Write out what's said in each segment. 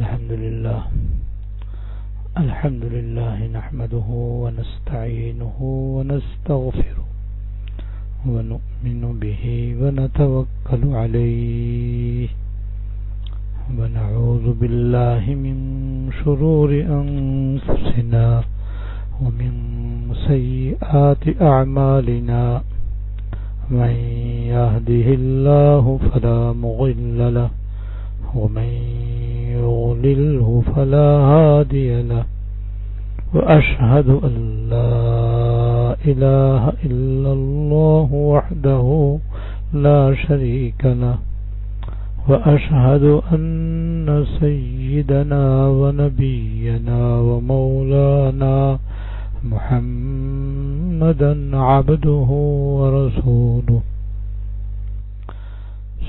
الحمد لله نحمده ونستعينه ونستغفره ونؤمن به ونتوكل عليه ونعوذ بالله من شرور أنفسنا ومن سيئات أعمالنا من يهده الله فلا مضل له ومن يضلله فلا هادي له وأشهد أن لا إله إلا الله وحده لا شريك له وأشهد أن سيدنا ونبينا ومولانا محمدا عبده ورسوله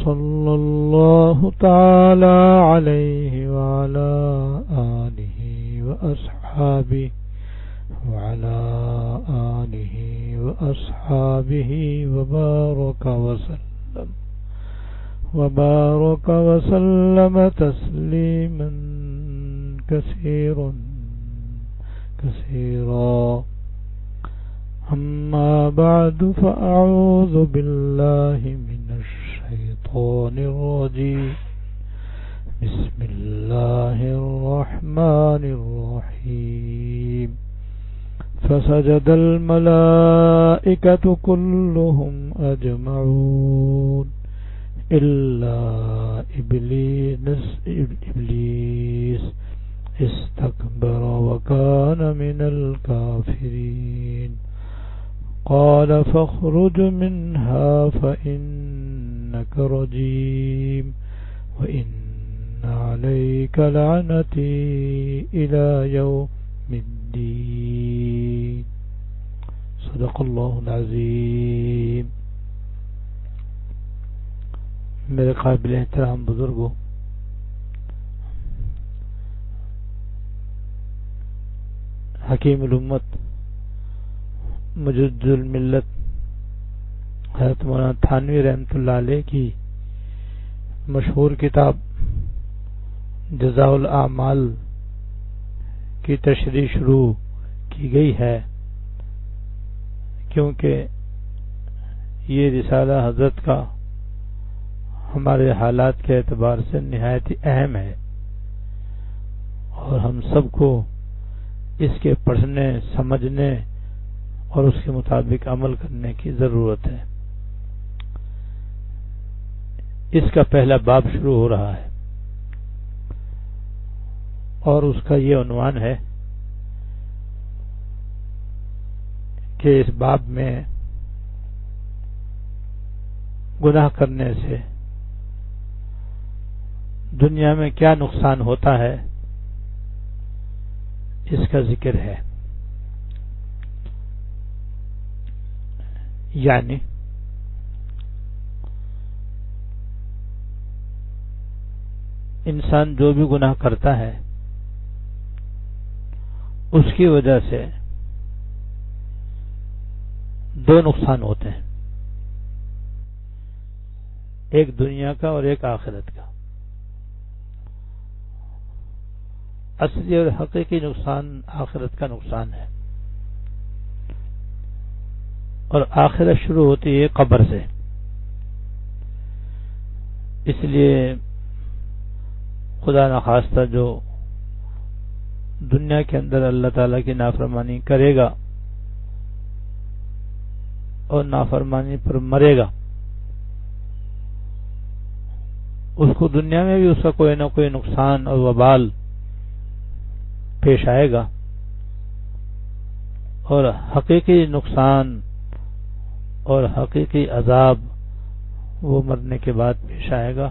صلى الله تعالى عليه وعلى آله وأصحابه وبارك وسلم تسليما كثيرا أما بعد فأعوذ بالله من الشيطان الرجيم بسم الله الرحمن الرحيم فسجد الملائكة كلهم أجمعون إلا إبليس استكبر وكان من الكافرين قال فاخرج منها فإنك رجيم وإن عليك لعنتي إلى يوم الدين صدق الله العظيم. میرے قابل احترام بزرگوں، حکیم الامت مجد الملت حضرت مولانا تھانوی رحمۃ اللہ علیہ کی مشہور کتاب جزاء الاعمال کی تشریح شروع کی گئی ہے، کیونکہ یہ رسالہ حضرت کا ہمارے حالات کے اعتبار سے نہایت ہی اہم ہے اور ہم سب کو اس کے پڑھنے، سمجھنے اور اس کے مطابق عمل کرنے کی ضرورت ہے. اس کا پہلا باب شروع ہو رہا ہے اور اس کا یہ عنوان ہے کہ اس باب میں گناہ کرنے سے دنیا میں کیا نقصان ہوتا ہے اس کا ذکر ہے. یعنی انسان جو بھی گناہ کرتا ہے اس کی وجہ سے دو نقصان ہوتے ہیں، ایک دنیا کا اور ایک آخرت کا. اصلی اور حقیقی نقصان آخرت کا نقصان ہے، اور آخرت شروع ہوتی ہے قبر سے. اس لیے خدا نخواستہ جو دنیا کے اندر اللہ تعالیٰ کی نافرمانی کرے گا اور نافرمانی پر مرے گا، اس کو دنیا میں بھی اس کا کوئی نہ کوئی نقصان اور وبال پیش آئے گا، اور حقیقی نقصان اور حقیقی عذاب وہ مرنے کے بعد پیش آئے گا.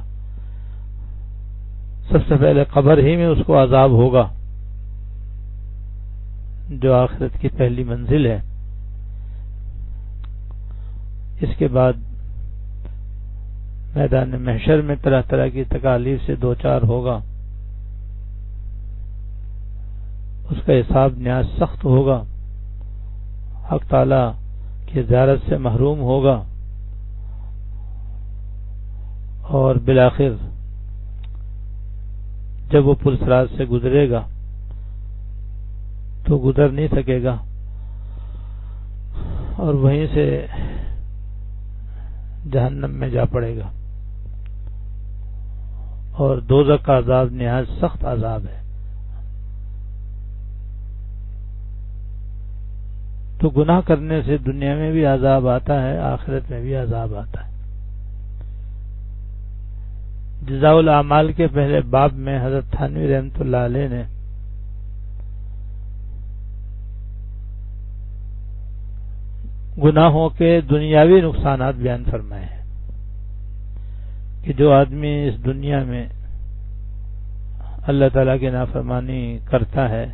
سب سے پہلے قبر ہی میں اس کو عذاب ہوگا جو آخرت کی پہلی منزل ہے. اس کے بعد میدان محشر میں طرح طرح کی تکالیف سے دوچار ہوگا، اس کا حساب نیاز سخت ہوگا، حق تعالی کی زیارت سے محروم ہوگا، اور بالآخر جب وہ پل صراط سے گزرے گا تو گزر نہیں سکے گا اور وہیں سے جہنم میں جا پڑے گا، اور دوزخ کا عذاب نہایت سخت عذاب ہے۔ تو گناہ کرنے سے دنیا میں بھی عذاب آتا ہے، آخرت میں بھی عذاب آتا ہے۔ جزاء الاعمال کے پہلے باب میں حضرت تھانوی رحمۃ اللہ علیہ نے گناہوں کے دنیاوی نقصانات بیان فرمائے ہیں کہ جو آدمی اس دنیا میں اللہ تعالیٰ کی نافرمانی کرتا ہے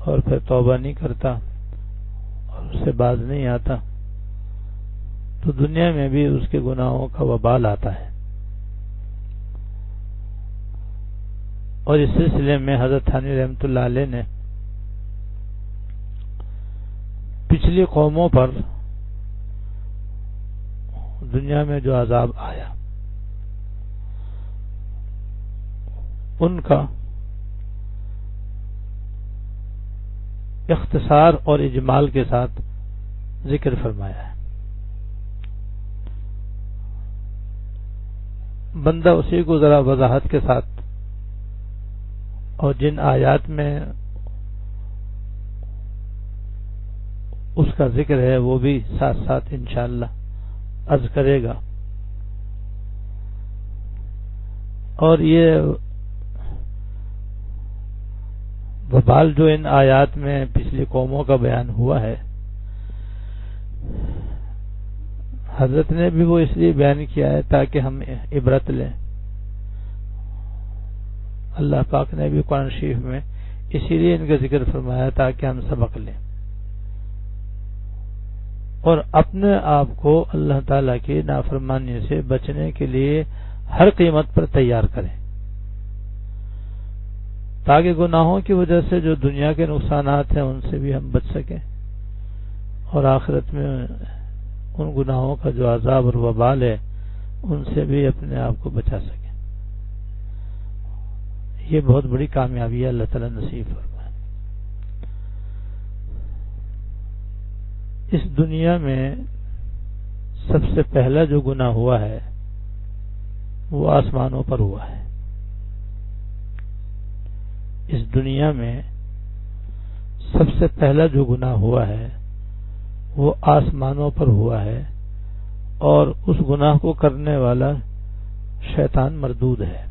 اور پھر توبہ نہیں کرتا اور اس سے باز نہیں آتا، تو دنیا میں بھی اس کے گناہوں کا وبال آتا ہے۔ اور اس سلسلے میں حضرت تھانوی رحمۃ اللہ علیہ نے پچھلی قوموں پر دنیا میں جو عذاب آیا ان کا اختصار اور اجمال کے ساتھ ذکر فرمایا ہے۔ بندہ اسی کو ذرا وضاحت کے ساتھ اور جن آیات میں اس کا ذکر ہے وہ بھی ساتھ ساتھ انشاءاللہ عرض کرے گا۔ اور یہ وبال جو ان آیات میں پچھلی قوموں کا بیان ہوا ہے، حضرت نے بھی وہ اس لیے بیان کیا ہے تاکہ ہم عبرت لیں۔ اللہ پاک نے بھی قرآن شریف میں اسی لیے ان کا ذکر فرمایا تاکہ ہم سبق لیں اور اپنے آپ کو اللہ تعالیٰ کی نافرمانی سے بچنے کے لیے ہر قیمت پر تیار کریں، تاکہ گناہوں کی وجہ سے جو دنیا کے نقصانات ہیں ان سے بھی ہم بچ سکیں اور آخرت میں ان گناہوں کا جو عذاب اور وبال ہے ان سے بھی اپنے آپ کو بچا سکیں۔ یہ بہت بڑی کامیابی ہے، اللہ تعالیٰ نصیب فرمائے۔ اس دنیا میں سب سے پہلا جو گناہ ہوا ہے وہ آسمانوں پر ہوا ہے۔ اس دنیا میں سب سے پہلا جو گناہ ہوا ہے وہ آسمانوں پر ہوا ہے، اور اس گناہ کو کرنے والا شیطان مردود ہے،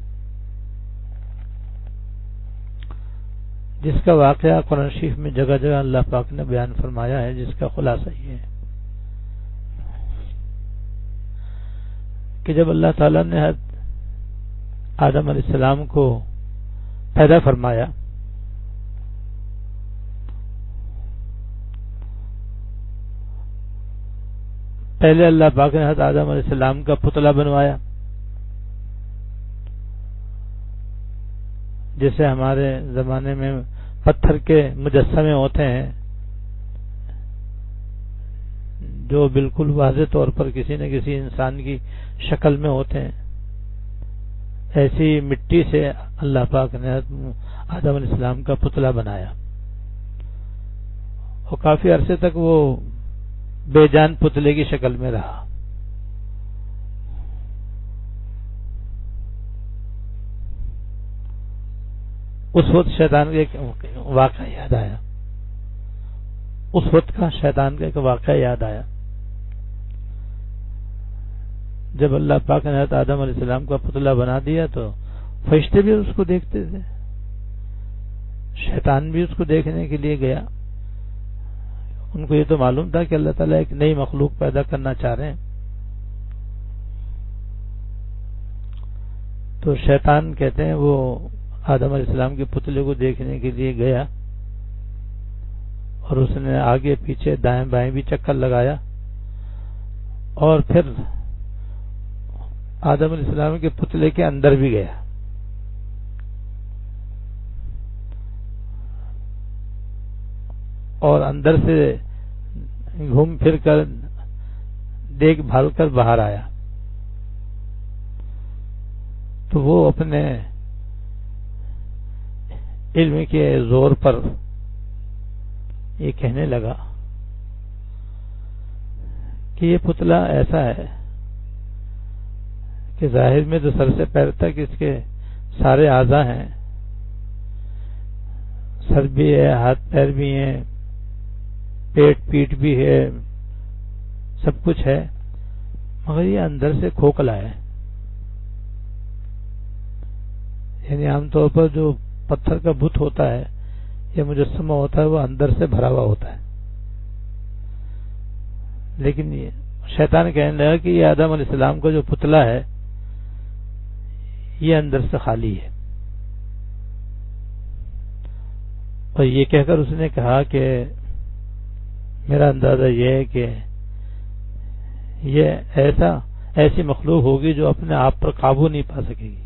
جس کا واقعہ قرآن شریف میں جگہ جگہ اللہ پاک نے بیان فرمایا ہے، جس کا خلاصہ یہ ہے کہ جب اللہ تعالیٰ نے آدم علیہ السلام کو پیدا فرمایا پہلے اللہ پاک نے حضرت آدم علیہ السلام کا پتلا بنوایا، جیسے ہمارے زمانے میں پتھر کے مجسمے ہوتے ہیں جو بالکل واضح طور پر کسی نہ کسی انسان کی شکل میں ہوتے ہیں، ایسی مٹی سے اللہ پاک نے آدم علیہ السلام کا پتلا بنایا، اور کافی عرصے تک وہ بے جان پتلے کی شکل میں رہا۔ اس وقت شیطان کا ایک واقعہ یاد آیا، اس وقت کا شیطان کا ایک واقعہ یاد آیا جب اللہ پاک نے حضرت آدم علیہ السلام کا پتلا بنا دیا تو فرشتے بھی اس کو دیکھتے تھے، شیطان بھی اس کو دیکھنے کے لیے گیا۔ ان کو یہ تو معلوم تھا کہ اللہ تعالیٰ ایک نئی مخلوق پیدا کرنا چاہ رہے ہیں، تو شیطان کہتے ہیں وہ آدم علیہ السلام کے پتلے کو دیکھنے کے لیے گیا اور اس نے آگے پیچھے دائیں بائیں بھی چکر لگایا، اور پھر آدم علیہ السلام کے پتلے کے اندر بھی گیا، اور اندر سے گھوم پھر کر دیکھ بھال کر باہر آیا، تو وہ اپنے علم کے زور پر یہ کہنے لگا کہ یہ پتلا ایسا ہے کہ ظاہر میں تو سر سے پیر تک اس کے سارے اعضاء ہیں، سر بھی ہے، ہاتھ پیر بھی ہیں، پیٹ پیٹ بھی ہے، سب کچھ ہے، مگر یہ اندر سے کھوکھلا ہے۔ یعنی عام طور پر جو پتھر کا بت ہوتا ہے یا مجسمہ ہوتا ہے وہ اندر سے بھرا ہوا ہوتا ہے، لیکن یہ شیطان کہنے لگا کہ یہ آدم علیہ السلام کا جو پتلا ہے یہ اندر سے خالی ہے، اور یہ کہہ کر اس نے کہا کہ میرا اندازہ یہ ہے کہ یہ ایسی مخلوق ہوگی جو اپنے آپ پر قابو نہیں پا سکے گی۔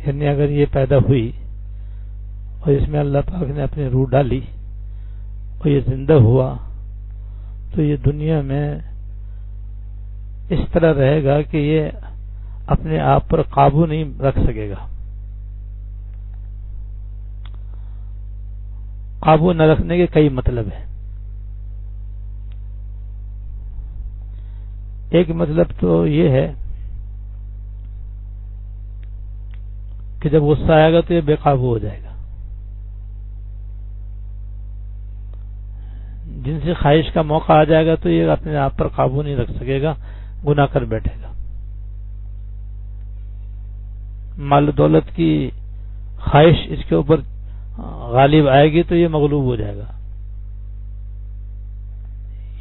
یعنی اگر یہ پیدا ہوئی اور اس میں اللہ پاک نے اپنی روح ڈالی اور یہ زندہ ہوا تو یہ دنیا میں اس طرح رہے گا کہ یہ اپنے آپ پر قابو نہیں رکھ سکے گا۔ قابو نہ رکھنے کے کئی مطلب ہیں۔ ایک مطلب تو یہ ہے کہ جب غصہ آئے گا تو یہ بے قابو ہو جائے گا، جن سے خواہش کا موقع آ جائے گا تو یہ اپنے آپ پر قابو نہیں رکھ سکے گا، گناہ کر بیٹھے گا۔ مال و دولت کی خواہش اس کے اوپر غالب آئے گی تو یہ مغلوب ہو جائے گا،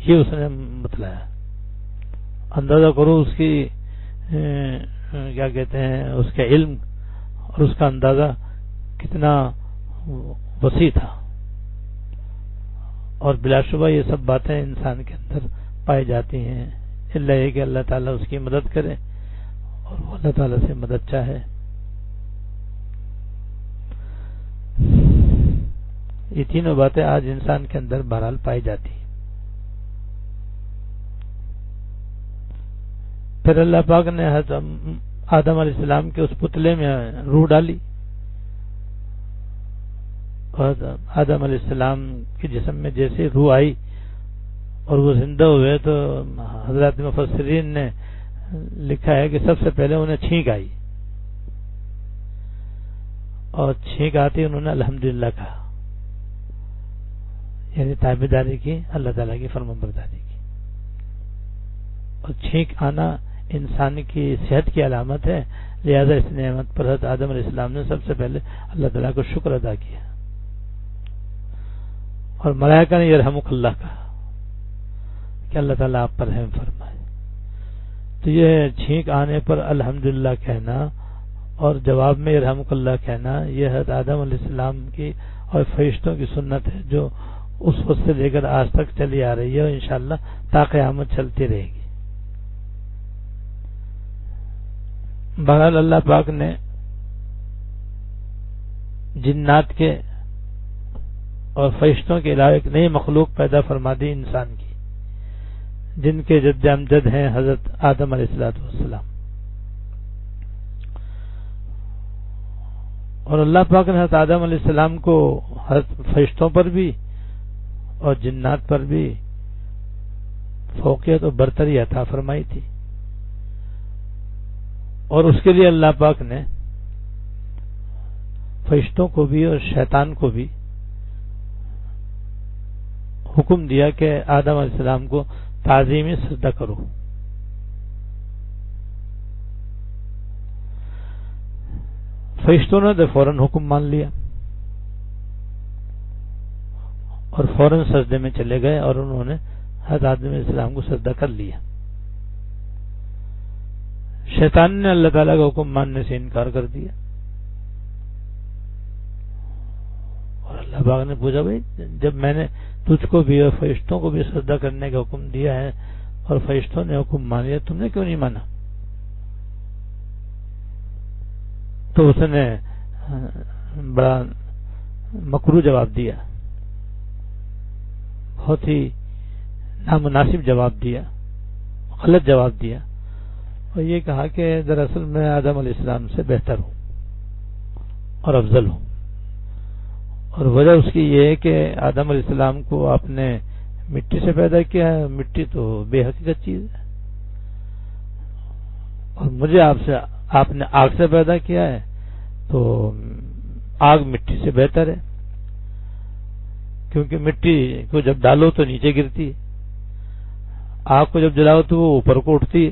یہ اس نے بتلایا۔ اندازہ کرو اس کی کیا کہتے ہیں، اس کے علم اور اس کا اندازہ کتنا وسیع تھا، اور بلا شبہ یہ سب باتیں انسان کے اندر پائی جاتی ہیں، اللہ یہ کہ اللہ تعالیٰ اس کی مدد کرے اور وہ اللہ تعالیٰ سے مدد چاہے۔ یہ تینوں باتیں آج انسان کے اندر بہرحال پائی جاتی ہیں۔ پھر اللہ پاک نے آدم علیہ السلام کے اس پتلے میں روح ڈالی، اور آدم علیہ السلام کے جسم میں جیسے روح آئی اور وہ زندہ ہوئے تو حضرات مفسرین نے لکھا ہے کہ سب سے پہلے انہیں چھینک آئی، اور چھینک آتی انہوں نے الحمدللہ کہا، یعنی تابعداری کی، اللہ تعالیٰ کی فرمانبرداری کی۔ اور چھینک آنا انسان کی صحت کی علامت ہے، لہذا اس نعمت پر حضرت آدم علیہ السلام نے سب سے پہلے اللہ تعالیٰ کو شکر ادا کیا، اور ملائکہ نے یرحمک اللہ کہا کہ اللہ تعالیٰ آپ پر رحم فرمائے۔ تو یہ چھینک آنے پر الحمدللہ کہنا اور جواب میں یرحمک اللہ کہنا، یہ حضرت آدم علیہ السلام کی اور فرشتوں کی سنت ہے جو اس وقت سے لے کر آج تک چلی آ رہی ہے اور انشاءاللہ تا قیامت چلتی رہے گی۔ بہرحال اللہ پاک نے جنات کے اور فرشتوں کے علاوہ ایک نئی مخلوق پیدا فرما دی انسان کی، جن کے جد امجد ہیں حضرت آدم علیہ السلام۔ اور اللہ پاک نے حضرت آدم علیہ السلام کو فرشتوں پر بھی اور جنات پر بھی فوقیت و برتری عطا فرمائی تھی، اور اس کے لیے اللہ پاک نے فرشتوں کو بھی اور شیطان کو بھی حکم دیا کہ آدم علیہ السلام کو تعظیمی سجدہ کرو۔ فرشتوں نے تو فوراً حکم مان لیا اور فوراً سجدے میں چلے گئے، اور انہوں نے حضرت آدم علیہ السلام کو سجدہ کر لیا۔ شیطان نے اللہ تعالیٰ کا حکم ماننے سے انکار کر دیا، اور اللہ پاک نے پوچھا بھائی جب میں نے تجھ کو بھی اور فرشتوں کو بھی سجدہ کرنے کا حکم دیا ہے اور فرشتوں نے حکم مان لیا، تم نے کیوں نہیں مانا؟ تو اس نے بڑا مکروہ جواب دیا، بہت ہی نامناسب جواب دیا، غلط جواب دیا۔ اور یہ کہا کہ دراصل میں آدم علیہ السلام سے بہتر ہوں اور افضل ہوں، اور وجہ اس کی یہ ہے کہ آدم علیہ السلام کو آپ نے مٹی سے پیدا کیا ہے، مٹی تو بے حقیقت چیز ہے، اور مجھے آپ نے آگ سے پیدا کیا ہے تو آگ مٹی سے بہتر ہے، کیونکہ مٹی کو جب ڈالو تو نیچے گرتی ہے، آگ کو جب جلاؤ تو وہ اوپر کو اٹھتی ہے،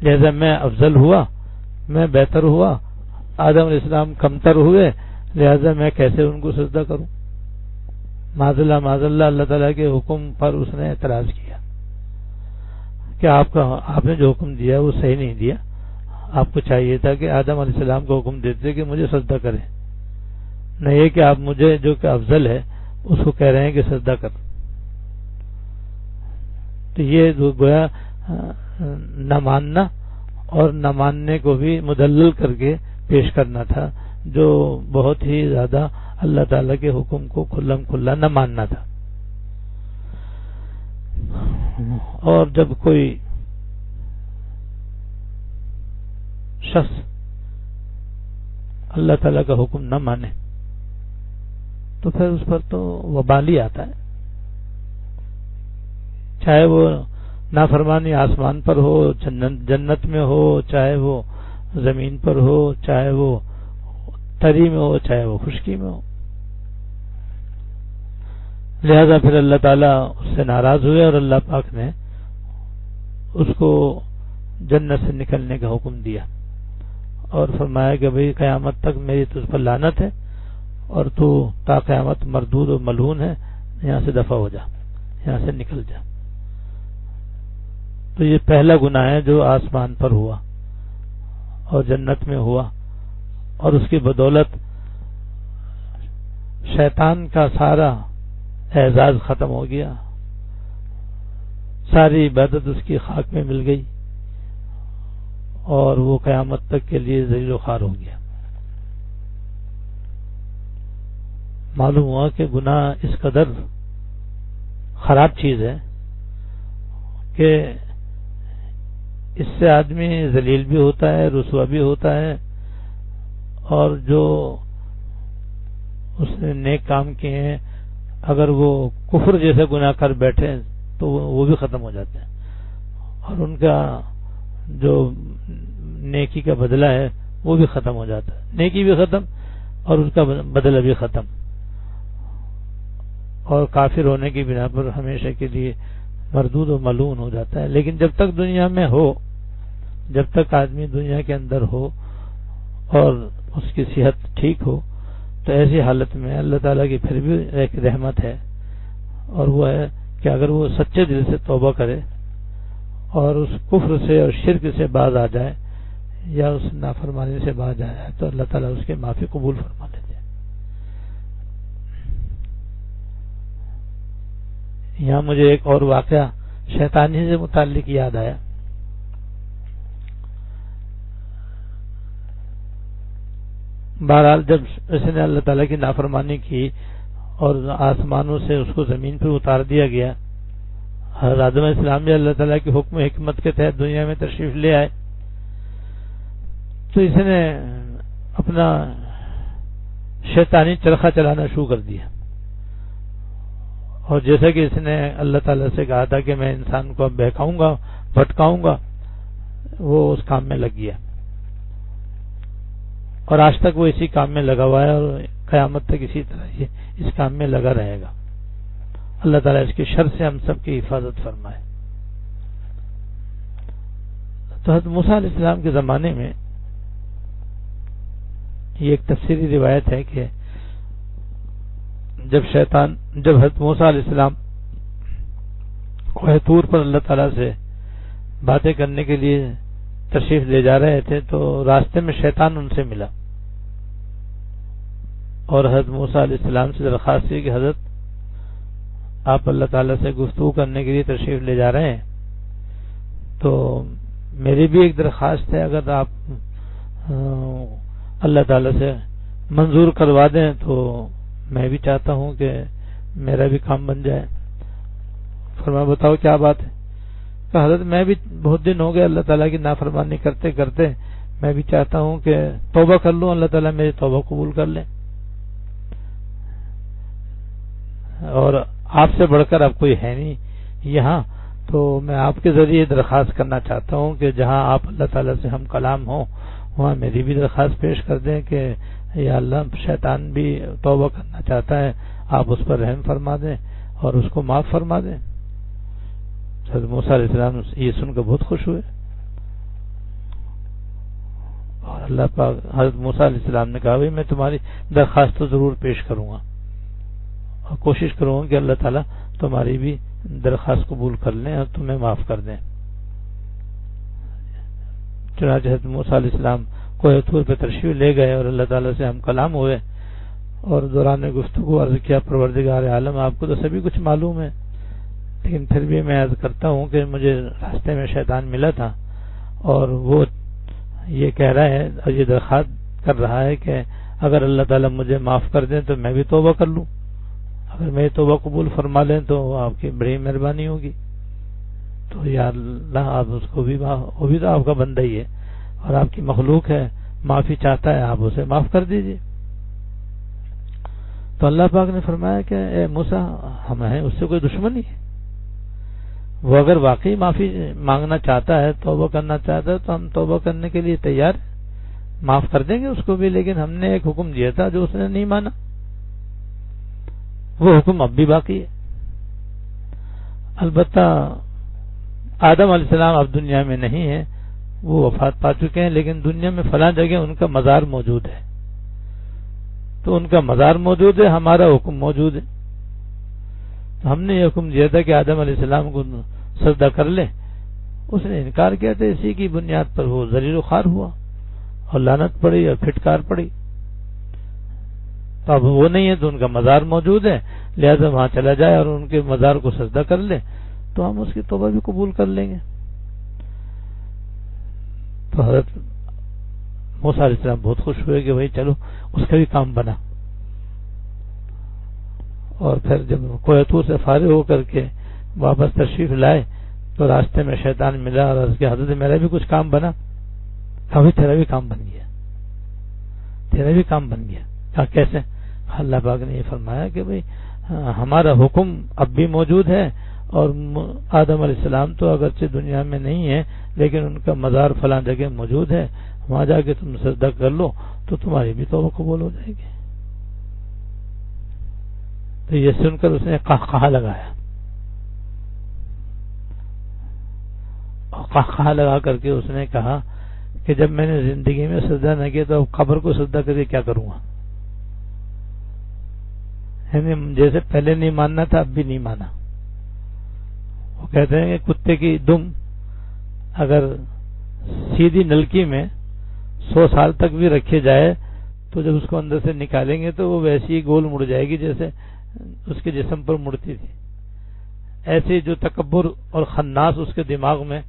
لہذا میں افضل ہوا، میں بہتر ہوا، آدم علیہ السلام کمتر ہوئے، لہذا میں کیسے ان کو سجدہ کروں؟ معاذ اللہ اللہ تعالیٰ کے حکم پر اس نے اعتراض کیا کہ آپ نے جو حکم دیا وہ صحیح نہیں دیا، آپ کو چاہیے تھا کہ آدم علیہ السلام کو حکم دیتے کہ مجھے سجدہ کریں، نہ یہ کہ آپ مجھے جو کہ افضل ہے اس کو کہہ رہے ہیں کہ سجدہ کر۔ تو یہ گویا نہ ماننا اور نہ ماننے کو بھی مدلل کر کے پیش کرنا تھا، جو بہت ہی زیادہ اللہ تعالیٰ کے حکم کو کھلم کھلا نہ ماننا تھا۔ اور جب کوئی شخص اللہ تعالیٰ کا حکم نہ مانے تو پھر اس پر تو وبال ہی آتا ہے، چاہے وہ نافرمانی آسمان پر ہو، جنت میں ہو، چاہے وہ زمین پر ہو، چاہے وہ تری میں ہو، چاہے وہ خشکی میں ہو۔ لہذا پھر اللہ تعالیٰ اس سے ناراض ہوئے اور اللہ پاک نے اس کو جنت سے نکلنے کا حکم دیا اور فرمایا کہ بھئی قیامت تک میری تجھ پر لعنت ہے اور تو تا قیامت مردود و ملعون ہے، یہاں سے دفع ہو جا، یہاں سے نکل جا۔ تو یہ پہلا گناہ ہے جو آسمان پر ہوا اور جنت میں ہوا، اور اس کی بدولت شیطان کا سارا اعزاز ختم ہو گیا، ساری عبادت اس کی خاک میں مل گئی اور وہ قیامت تک کے لیے ذلیل و خوار ہو گیا۔ معلوم ہوا کہ گناہ اس قدر خراب چیز ہے کہ اس سے آدمی ذلیل بھی ہوتا ہے، رسوا بھی ہوتا ہے، اور جو اس نے نیک کام کیے ہیں اگر وہ کفر جیسے گناہ کر بیٹھے تو وہ بھی ختم ہو جاتے ہیں، اور ان کا جو نیکی کا بدلہ ہے وہ بھی ختم ہو جاتا ہے، نیکی بھی ختم اور اس کا بدلہ بھی ختم، اور کافر ہونے کی بنا پر ہمیشہ کے لیے مردود و ملعون ہو جاتا ہے۔ لیکن جب تک دنیا میں ہو، جب تک آدمی دنیا کے اندر ہو اور اس کی صحت ٹھیک ہو، تو ایسی حالت میں اللہ تعالیٰ کی پھر بھی ایک رحمت ہے، اور وہ ہے کہ اگر وہ سچے دل سے توبہ کرے اور اس کفر سے اور شرک سے باز آ جائے یا اس نافرمانی سے باز آ جائے تو اللہ تعالیٰ اس کے معافی قبول فرما لیتے ہیں۔ یہاں مجھے ایک اور واقعہ شیطانی سے متعلق یاد آیا۔ بہرحال جب اس نے اللہ تعالیٰ کی نافرمانی کی اور آسمانوں سے اس کو زمین پر اتار دیا گیا، حضرت آدم علیہ السلام بھی اللہ تعالیٰ کی حکم حکمت کے تحت دنیا میں تشریف لے آئے، تو اس نے اپنا شیطانی چرخہ چلانا شروع کر دیا، اور جیسا کہ اس نے اللہ تعالیٰ سے کہا تھا کہ میں انسان کو اب بہکاؤں گا، بھٹکاؤں گا، وہ اس کام میں لگ گیا، اور آج تک وہ اسی کام میں لگا ہوا ہے اور قیامت تک اسی طرح یہ اس کام میں لگا رہے گا۔ اللہ تعالیٰ اس کے شر سے ہم سب کی حفاظت فرمائے۔ تو حضرت موسیٰ علیہ السلام کے زمانے میں یہ ایک تفسیری روایت ہے کہ جب حضرت موسیٰ علیہ السلام کوہ طور پر اللہ تعالیٰ سے باتیں کرنے کے لیے تشریف لے جا رہے تھے تو راستے میں شیطان ان سے ملا اور حضرت موسیٰ علیہ السلام سے درخواست کی کہ حضرت آپ اللہ تعالیٰ سے گفتگو کرنے کے لیے تشریف لے جا رہے ہیں، تو میری بھی ایک درخواست ہے، اگر آپ اللہ تعالیٰ سے منظور کروا دیں تو میں بھی چاہتا ہوں کہ میرا بھی کام بن جائے۔ فرمایا بتاؤ کیا بات ہے؟ کہ حضرت میں بھی بہت دن ہو گئے اللہ تعالیٰ کی نافرمانی کرتے کرتے، میں بھی چاہتا ہوں کہ توبہ کر لوں، اللہ تعالیٰ میری توبہ قبول کر لیں، اور آپ سے بڑھ کر اب کوئی ہے نہیں یہاں، تو میں آپ کے ذریعے درخواست کرنا چاہتا ہوں کہ جہاں آپ اللہ تعالیٰ سے ہم کلام ہوں وہاں میری بھی درخواست پیش کر دیں کہ یا اللہ شیطان بھی توبہ کرنا چاہتا ہے، آپ اس پر رحم فرما دیں اور اس کو معاف فرما دیں۔ حضرت موسیٰ علیہ السلام یہ سن کر بہت خوش ہوئے، اور اللہ پاک حضرت موسیٰ علیہ السلام نے کہا میں تمہاری درخواست تو ضرور پیش کروں گا اور کوشش کروں گا کہ اللہ تعالیٰ تمہاری بھی درخواست قبول کر لیں اور تمہیں معاف کر دیں۔ چنانچہ حضرت موسیٰ علیہ السلام کوہ طور پہ تشریف لے گئے اور اللہ تعالیٰ سے ہم کلام ہوئے، اور دوران گفتگو عرض کیا پروردگار عالم آپ کو تو سبھی کچھ معلوم ہے، لیکن پھر بھی میں عرض کرتا ہوں کہ مجھے راستے میں شیطان ملا تھا اور وہ یہ کہہ رہا ہے اور یہ درخواست کر رہا ہے کہ اگر اللہ تعالیٰ مجھے معاف کر دیں تو میں بھی توبہ کر لوں، اگر میری توبہ قبول فرما لیں تو آپ کی بڑی مہربانی ہوگی۔ تو یا اللہ آپ اس کو بھی، وہ بھی تو آپ کا بندہ ہی ہے اور آپ کی مخلوق ہے، معافی چاہتا ہے، آپ اسے معاف کر دیجئے۔ تو اللہ پاک نے فرمایا کہ اے موسیٰ ہم ہیں اس سے کوئی دشمنی ہے، وہ اگر واقعی معافی مانگنا چاہتا ہے، توبہ کرنا چاہتا ہے تو ہم توبہ کرنے کے لیے تیار ہیں، معاف کر دیں گے اس کو بھی، لیکن ہم نے ایک حکم دیا تھا جو اس نے نہیں مانا، وہ حکم اب بھی باقی ہے۔ البتہ آدم علیہ السلام اب دنیا میں نہیں ہے، وہ وفات پا چکے ہیں، لیکن دنیا میں فلاں جگہ ان کا مزار موجود ہے، تو ان کا مزار موجود ہے، ہمارا حکم موجود ہے۔ تو ہم نے یہ حکم دیا تھا کہ آدم علیہ السلام کو سجدہ کر لیں، اس نے انکار کیا تھا، اسی کی بنیاد پر وہ ذلیل و خوار ہوا اور لعنت پڑی اور پھٹکار پڑی۔ تو اب وہ نہیں ہے تو ان کا مزار موجود ہے، لہذا وہاں چلا جائے اور ان کے مزار کو سجدہ کر لے تو ہم اس کی توبہ بھی قبول کر لیں گے۔ تو حضرت موسیٰ علیہ السلام بہت خوش ہوئے کہ بھائی چلو اس کا بھی کام بنا، اور پھر جب کوہ طور سے فارغ ہو کر کے واپس تشریف لائے تو راستے میں شیطان ملا اور اس کے حضرت میرا بھی کچھ کام بنا، کبھی تیرا بھی کام بن گیا، تیرا بھی کام بن گیا۔ کہا کیسے؟ اللہ پاک نے یہ فرمایا کہ بھئی ہمارا حکم اب بھی موجود ہے، اور آدم علیہ السلام تو اگرچہ دنیا میں نہیں ہے لیکن ان کا مزار فلاں جگہ موجود ہے، وہاں جا کے تم سجدہ کر لو تو تمہاری بھی توبہ قبول ہو جائے گی۔ تو یہ سن کر اس نے قہقہہ لگایا، قہقہہ لگا کر کے اس نے کہا کہ جب میں نے زندگی میں سجدہ نہ کیا تو اب قبر کو سجدہ کر کے کیا کروں گا؟ یعنی جیسے پہلے نہیں ماننا تھا اب بھی نہیں مانا۔ وہ کہتے ہیں کہ کتے کی دم اگر سیدھی نلکی میں 100 سال تک بھی رکھے جائے تو جب اس کو اندر سے نکالیں گے تو وہ ویسی ہی گول مڑ جائے گی جیسے اس کے جسم پر مڑتی تھی۔ ایسے جو تکبر اور خناس اس کے دماغ میں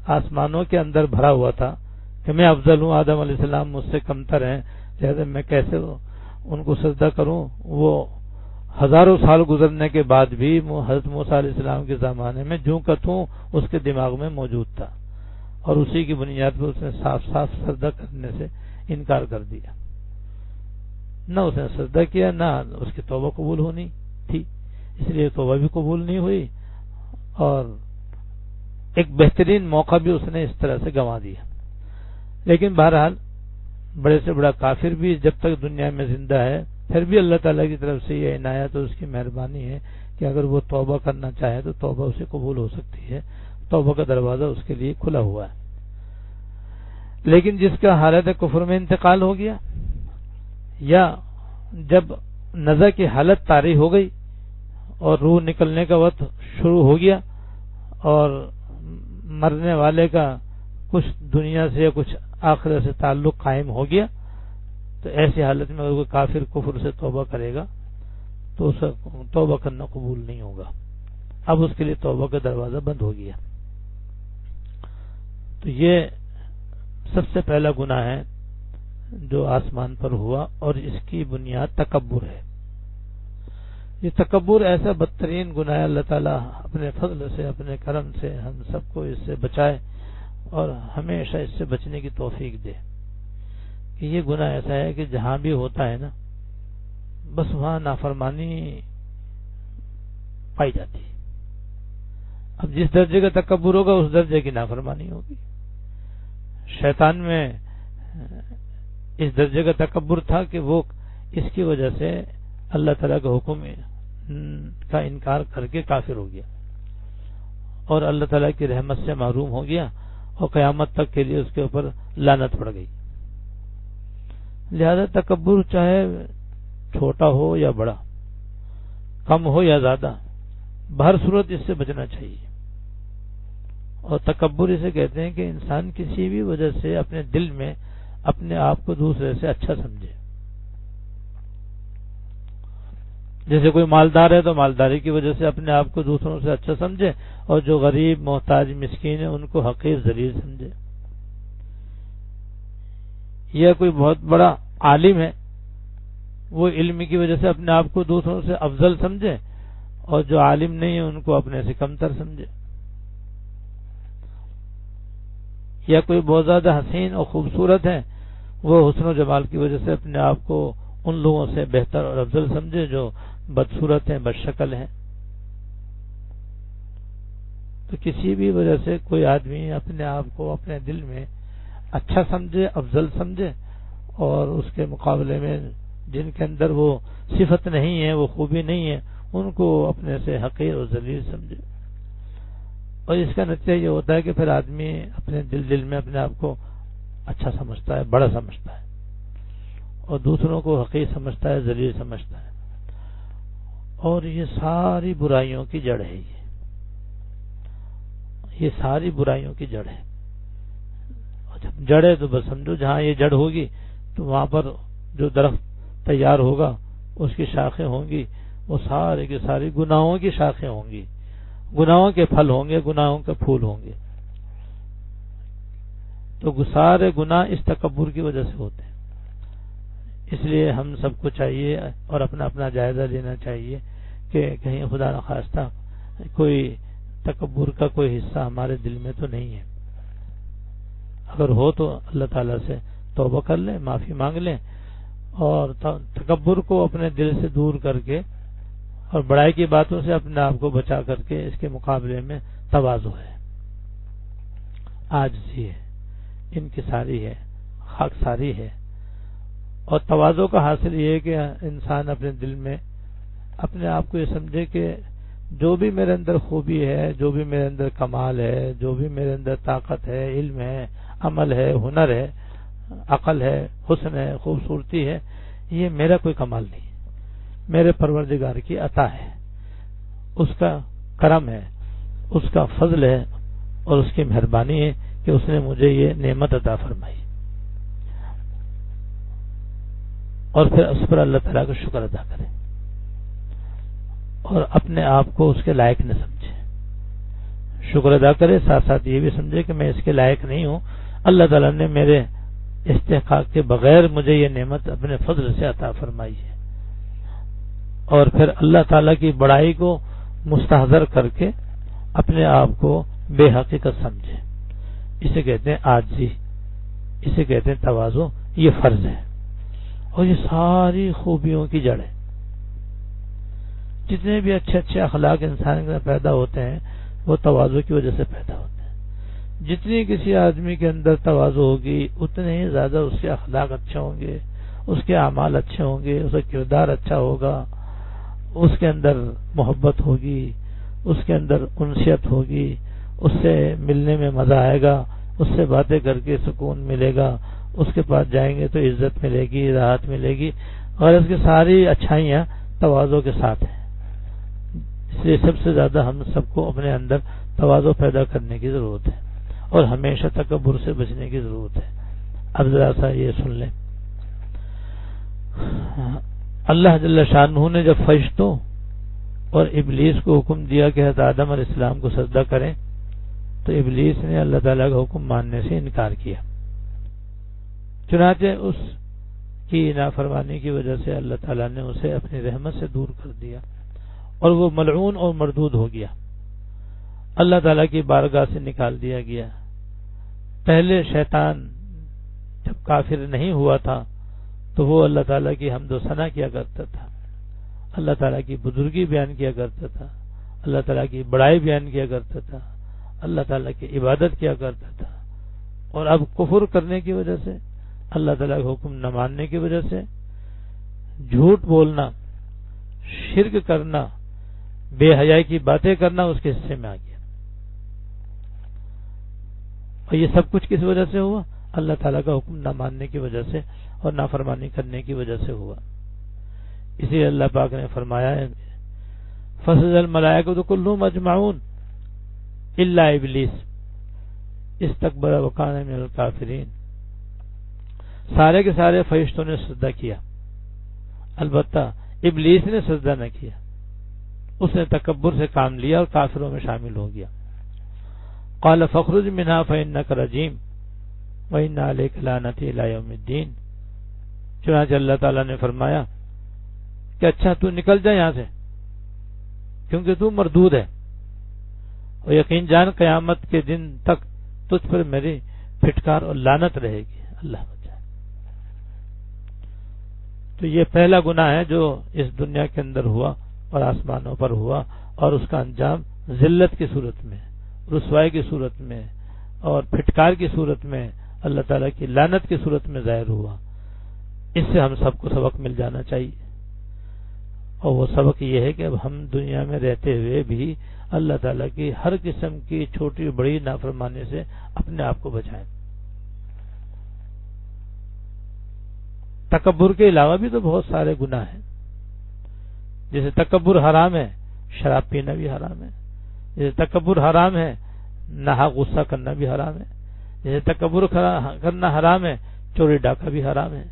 آسمانوں کے اندر بھرا ہوا تھا کہ میں افضل ہوں، آدم علیہ السلام مجھ سے کمتر ہیں، لہذا میں کیسے ان کو سجدہ کروں، وہ ہزاروں سال گزرنے کے بعد بھی حضرت موسیٰ علیہ السلام کے زمانے میں جو کتوں اس کے دماغ میں موجود تھا، اور اسی کی بنیاد پر اس نے صاف صاف سجدہ کرنے سے انکار کر دیا۔ نہ اس نے سجدہ کیا، نہ اس کی توبہ قبول ہونی تھی، اس لیے توبہ بھی قبول نہیں ہوئی، اور ایک بہترین موقع بھی اس نے اس طرح سے گنوا دیا۔ لیکن بہرحال بڑے سے بڑا کافر بھی جب تک دنیا میں زندہ ہے پھر بھی اللہ تعالیٰ کی طرف سے یہ عنایت اور اس کی مہربانی ہے کہ اگر وہ توبہ کرنا چاہے تو توبہ اسے قبول ہو سکتی ہے، توبہ کا دروازہ اس کے لیے کھلا ہوا ہے۔ لیکن جس کا حالت کفر میں انتقال ہو گیا، یا جب نزع کی حالت طاری ہو گئی اور روح نکلنے کا وقت شروع ہو گیا اور مرنے والے کا کچھ دنیا سے یا کچھ آخرت سے تعلق قائم ہو گیا، تو ایسی حالت میں اگر کوئی کافر کفر سے توبہ کرے گا تو اسے توبہ کرنا قبول نہیں ہوگا، اب اس کے لیے توبہ کا دروازہ بند ہو گیا۔ تو یہ سب سے پہلا گناہ ہے جو آسمان پر ہوا، اور اس کی بنیاد تکبر ہے یہ تکبر ایسا بدترین گناہ ہے، اللہ تعالیٰ اپنے فضل سے اپنے کرم سے ہم سب کو اس سے بچائے اور ہمیشہ اس سے بچنے کی توفیق دے کہ یہ گناہ ایسا ہے کہ جہاں بھی ہوتا ہے نا بس وہاں نافرمانی پائی جاتی ہے۔ اب جس درجے کا تکبر ہوگا اس درجے کی نافرمانی ہوگی۔ شیطان میں اس درجے کا تکبر تھا کہ وہ اس کی وجہ سے اللہ تعالیٰ کے حکم کا انکار کر کے کافر ہو گیا اور اللہ تعالیٰ کی رحمت سے محروم ہو گیا اور قیامت تک کے لیے اس کے اوپر لعنت پڑ گئی۔ لہذا تکبر چاہے چھوٹا ہو یا بڑا، کم ہو یا زیادہ، بہر صورت اس سے بچنا چاہیے۔ اور تکبر اسے کہتے ہیں کہ انسان کسی بھی وجہ سے اپنے دل میں اپنے آپ کو دوسرے سے اچھا سمجھے۔ جیسے کوئی مالدار ہے تو مالداری کی وجہ سے اپنے آپ کو دوسروں سے اچھا سمجھے، اور جو غریب محتاج مسکین ہے ان کو حقیر ذلیل سمجھے۔ یا کوئی بہت بڑا عالم ہے، وہ علم کی وجہ سے اپنے آپ کو دوسروں سے افضل سمجھے، اور جو عالم نہیں ہے ان کو اپنے سے کمتر سمجھے۔ یا کوئی بہت زیادہ حسین اور خوبصورت ہے، وہ حسن و جمال کی وجہ سے اپنے آپ کو ان لوگوں سے بہتر اور افضل سمجھے جو بدصورت ہیں، بدشکل ہیں۔ تو کسی بھی وجہ سے کوئی آدمی اپنے آپ کو اپنے دل میں اچھا سمجھے، افضل سمجھے، اور اس کے مقابلے میں جن کے اندر وہ صفت نہیں ہے، وہ خوبی نہیں ہے، ان کو اپنے سے حقیر اور ذلیل سمجھے۔ اور اس کا نتیجہ یہ ہوتا ہے کہ پھر آدمی اپنے دل میں اپنے آپ کو اچھا سمجھتا ہے، بڑا سمجھتا ہے، اور دوسروں کو حقیر سمجھتا ہے، ذلیل سمجھتا ہے۔ اور یہ ساری برائیوں کی جڑ ہے، یہ ساری برائیوں کی جڑ ہے۔ اور جب جڑ ہے تو بس سمجھو جہاں یہ جڑ ہوگی تو وہاں پر جو درخت تیار ہوگا اس کی شاخیں ہوں گی، وہ سارے کے ساری گناہوں کی شاخیں ہوں گی، گناہوں کے پھل ہوں گے، گناہوں کے پھول ہوں گے۔ تو سارے گناہ اس تکبر کی وجہ سے ہوتے ہیں۔ اس لیے ہم سب کو چاہیے اور اپنا اپنا جائزہ لینا چاہیے کہ کہیں خدا نخواستہ کوئی تکبر کا کوئی حصہ ہمارے دل میں تو نہیں ہے۔ اگر ہو تو اللہ تعالیٰ سے توبہ کر لیں، معافی مانگ لیں، اور تکبر کو اپنے دل سے دور کر کے اور بڑائی کی باتوں سے اپنے آپ کو بچا کر کے اس کے مقابلے میں تواضع ہے، عاجزی ہے، انکساری ہے، خاکساری ہے۔ اور تواضع کا حاصل یہ ہے کہ انسان اپنے دل میں اپنے آپ کو یہ سمجھے کہ جو بھی میرے اندر خوبی ہے، جو بھی میرے اندر کمال ہے، جو بھی میرے اندر طاقت ہے، علم ہے، عمل ہے، ہنر ہے، عقل ہے، حسن ہے، خوبصورتی ہے، یہ میرا کوئی کمال نہیں، میرے پروردگار کی عطا ہے، اس کا کرم ہے، اس کا فضل ہے، اور اس کی مہربانی ہے کہ اس نے مجھے یہ نعمت عطا فرمائی۔ اور پھر اس پر اللہ تعالیٰ کا شکر ادا کرے اور اپنے آپ کو اس کے لائق نہ سمجھے۔ شکر ادا کرے، ساتھ ساتھ یہ بھی سمجھے کہ میں اس کے لائق نہیں ہوں، اللہ تعالیٰ نے میرے استحقاق کے بغیر مجھے یہ نعمت اپنے فضل سے عطا فرمائی ہے۔ اور پھر اللہ تعالیٰ کی بڑائی کو مستحضر کر کے اپنے آپ کو بے حقیقت سمجھے۔ اسے کہتے ہیں عاجزی، اسے کہتے ہیں تواضع، یہ فرض ہے اور یہ ساری خوبیوں کی جڑ ہے۔ جتنے بھی اچھے اچھے اخلاق انسان کے پیدا ہوتے ہیں وہ تواضع کی وجہ سے پیدا ہوتے ہیں۔ جتنی کسی آدمی کے اندر تواضع ہوگی اتنے ہی زیادہ اس کے اخلاق اچھے ہوں گے، اس کے اعمال اچھے ہوں گے، اس کا کردار اچھا ہوگا، اس کے اندر محبت ہوگی، اس کے اندر انسیت ہوگی، اس سے ملنے میں مزہ آئے گا، اس سے باتیں کر کے سکون ملے گا، اس کے پاس جائیں گے تو عزت ملے گی، راحت ملے گی، اور اس کی ساری اچھائیاں تواضع کے ساتھ ہیں۔ اس لیے سب سے زیادہ ہم سب کو اپنے اندر تواضع پیدا کرنے کی ضرورت ہے اور ہمیشہ تکبر سے بچنے کی ضرورت ہے۔ اب ذرا سا یہ سن لیں، اللہ جل شانہ نے جب فرشتوں اور ابلیس کو حکم دیا کہ حضرت آدم علیہ السلام کو سجدہ کریں تو ابلیس نے اللہ تعالیٰ کا حکم ماننے سے انکار کیا۔ چنانچہ اس کی نافرمانی کی وجہ سے اللہ تعالیٰ نے اسے اپنی رحمت سے دور کر دیا اور وہ ملعون اور مردود ہو گیا، اللہ تعالیٰ کی بارگاہ سے نکال دیا گیا۔ پہلے شیطان جب کافر نہیں ہوا تھا تو وہ اللہ تعالیٰ کی حمد و ثنا کیا کرتا تھا، اللہ تعالیٰ کی بزرگی بیان کیا کرتا تھا، اللہ تعالیٰ کی بڑائی بیان کیا کرتا تھا، اللہ تعالیٰ کی عبادت کیا کرتا تھا، اور اب کفر کرنے کی وجہ سے، اللہ تعالیٰ کا حکم نہ ماننے کی وجہ سے، جھوٹ بولنا، شرک کرنا، بے حیائی کی باتیں کرنا اس کے حصے میں آ گیا۔ اور یہ سب کچھ کس وجہ سے ہوا؟ اللہ تعالیٰ کا حکم نہ ماننے کی وجہ سے اور نافرمانی کرنے کی وجہ سے ہوا۔ اسی لیے اللہ پاک نے فرمایا ہے فسجد الملائکۃ کلھم اجمعون الا ابلیس استکبر وکان من الکافرین، سارے کے سارے فرشتوں نے سجدہ کیا، البتہ ابلیس نے سجدہ نہ کیا، اس نے تکبر سے کام لیا اور کافروں میں شامل ہو گیا۔ قال فاخرج منها فإنك رجیم وإن عليك لعنتی إلی یوم الدین، چنانچہ اللہ تعالیٰ نے فرمایا کہ اچھا تو نکل جا یہاں سے کیونکہ تو مردود ہے، اور یقین جان قیامت کے دن تک تجھ پر میری پھٹکار اور لعنت رہے گی، اللہ بچائے۔ تو یہ پہلا گناہ ہے جو اس دنیا کے اندر ہوا اور آسمانوں پر ہوا، اور اس کا انجام ذلت کی صورت میں، رسوائی کی صورت میں اور پھٹکار کی صورت میں، اللہ تعالیٰ کی لعنت کی صورت میں ظاہر ہوا۔ اس سے ہم سب کو سبق مل جانا چاہیے، اور وہ سبق یہ ہے کہ اب ہم دنیا میں رہتے ہوئے بھی اللہ تعالیٰ کی ہر قسم کی چھوٹی بڑی نافرمانی سے اپنے آپ کو بچائیں۔ تکبر کے علاوہ بھی تو بہت سارے گناہ ہیں، جیسے تکبر حرام ہے، شراب پینا بھی حرام ہے، جیسے تکبر حرام ہے، ناحق غصہ کرنا بھی حرام ہے، جیسے تکبر کرنا حرام ہے، چوری ڈاکہ بھی حرام ہے،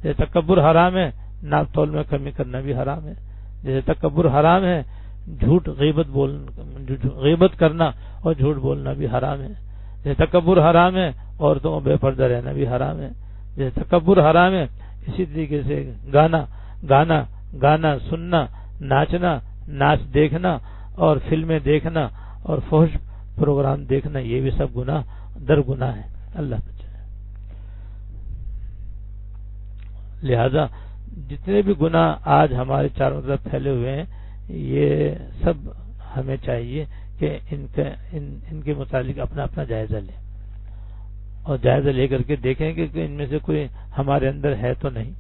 جیسے تکبر حرام ہے، ناپ تول میں کمی کرنا بھی حرام ہے، جیسے تکبر حرام ہے، جھوٹ غیبت کرنا اور جھوٹ بولنا بھی حرام ہے، جیسے تکبر حرام ہے، عورتوں کو بے پردہ رہنا بھی حرام ہے، جیسے تکبر حرام ہے، اسی طریقے سے گانا سننا، ناچنا، ناچ دیکھنا اور فلمیں دیکھنا اور فحش پروگرام دیکھنا، یہ بھی سب گناہ در گناہ ہے، اللہ بچائے۔ لہذا جتنے بھی گناہ آج ہمارے چاروں طرف پھیلے ہوئے ہیں، یہ سب ہمیں چاہیے کہ ان کے متعلق اپنا اپنا جائزہ لیں، اور جائزہ لے کر کے دیکھیں کہ ان میں سے کوئی ہمارے اندر ہے تو نہیں۔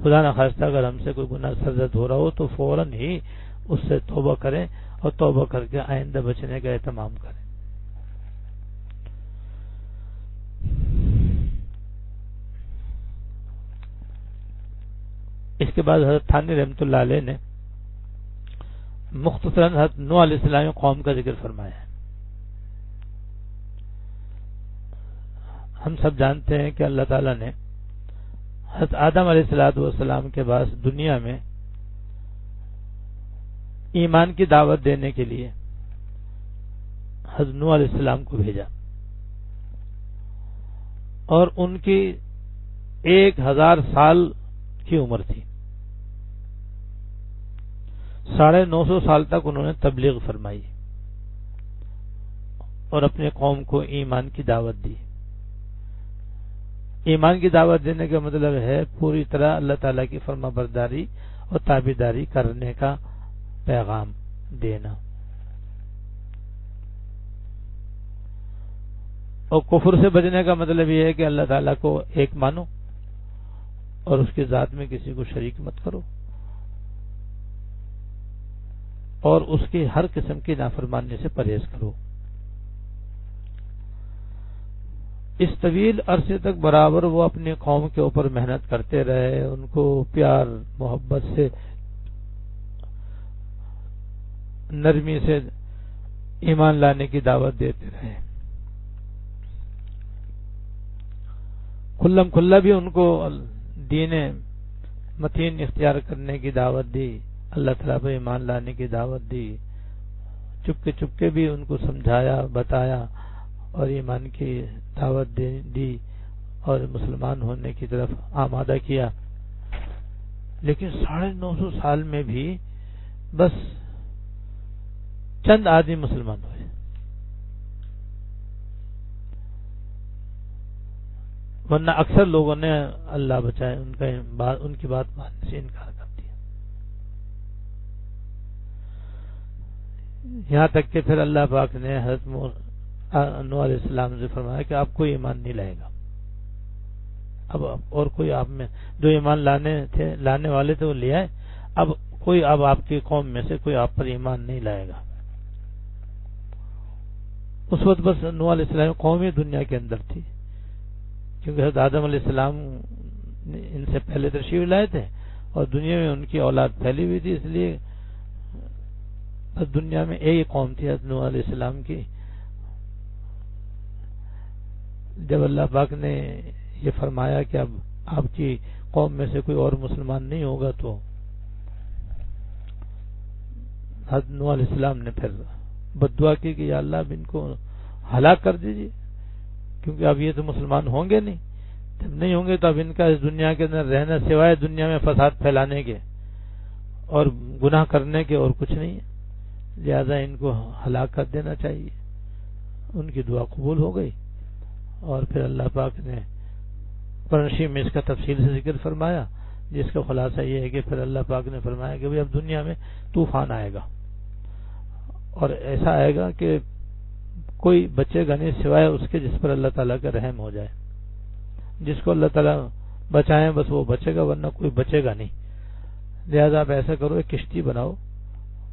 خدا نخواستہ اگر ہم سے کوئی گناہ سرزد ہو رہا ہو تو فوراً ہی اس سے توبہ کریں اور توبہ کر کے آئندہ بچنے کا اہتمام کریں۔ اس کے بعد حضرت تھانوی رحمۃ اللہ علیہ نے مختصراً حضرت نوح علیہ السلام قوم کا ذکر فرمایا ہے۔ ہم سب جانتے ہیں کہ اللہ تعالیٰ نے حضرت آدم علیہ السلام کے بعد دنیا میں ایمان کی دعوت دینے کے لیے حضرت نوح علیہ السلام کو بھیجا، اور ان کی 1000 سال کی عمر تھی، 950 سال تک انہوں نے تبلیغ فرمائی اور اپنے قوم کو ایمان کی دعوت دی۔ ایمان کی دعوت دینے کا مطلب ہے پوری طرح اللہ تعالیٰ کی فرما برداری اور تابعداری کرنے کا پیغام دینا، اور کفر سے بچنے کا مطلب یہ ہے کہ اللہ تعالیٰ کو ایک مانو اور اس کی ذات میں کسی کو شریک مت کرو، اور اس کی ہر قسم کی نافرمانی سے پرہیز کرو۔ اس طویل عرصے تک برابر وہ اپنی قوم کے اوپر محنت کرتے رہے، ان کو پیار محبت سے، نرمی سے ایمان لانے کی دعوت دیتے رہے، کھلم کھلا بھی ان کو دین متین اختیار کرنے کی دعوت دی، اللہ تعالیٰ پر ایمان لانے کی دعوت دی، چپکے بھی ان کو سمجھایا، بتایا اور ایمان کی دعوت دی اور مسلمان ہونے کی طرف آمادہ کیا۔ لیکن 950 سال میں بھی بس چند آدمی مسلمان ہوئے. ورنہ اکثر لوگوں نے اللہ بچائے ان کی بات ماننے سے انکار کر دیا. یہاں تک کہ پھر اللہ پاک نے حضرت نوح علیہ السلام سے فرمایا کہ آپ کوئی ایمان نہیں لائے گا. اب اور کوئی آپ میں جو ایمان لانے والے تھے وہ لے آئے. اب آپ کی قوم میں سے کوئی آپ پر ایمان نہیں لائے گا. اس وقت بس نوح علیہ السلام قوم ہی دنیا کے اندر تھی، کیونکہ حضرت آدم علیہ السلام ان سے پہلے تشریف لائے تھے اور دنیا میں ان کی اولاد پھیلی ہوئی تھی، اس لیے بس دنیا میں ایک قوم تھی حضرت نوح علیہ السلام کی. جب اللہ پاک نے یہ فرمایا کہ اب آپ کی قوم میں سے کوئی اور مسلمان نہیں ہوگا تو حضرت نوح علیہ السلام نے پھر بد دعا کی کہ یا اللہ اب ان کو ہلاک کر دیجیے، کیونکہ اب یہ تو مسلمان ہوں گے نہیں. جب نہیں ہوں گے تو اب ان کا اس دنیا کے اندر رہنا سوائے دنیا میں فساد پھیلانے کے اور گناہ کرنے کے اور کچھ نہیں ہے، لہذا ان کو ہلاک کر دینا چاہیے. ان کی دعا قبول ہو گئی اور پھر اللہ پاک نے قرآن شریف میں اس کا تفصیل سے ذکر فرمایا، جس کا خلاصہ یہ ہے کہ پھر اللہ پاک نے فرمایا کہ اب دنیا میں طوفان آئے گا اور ایسا آئے گا کہ کوئی بچے گا نہیں سوائے اس کے جس پر اللہ تعالیٰ کا رحم ہو جائے. جس کو اللہ تعالیٰ بچائیں بس وہ بچے گا، ورنہ کوئی بچے گا نہیں. لہذا آپ ایسا کرو ایک کشتی بناؤ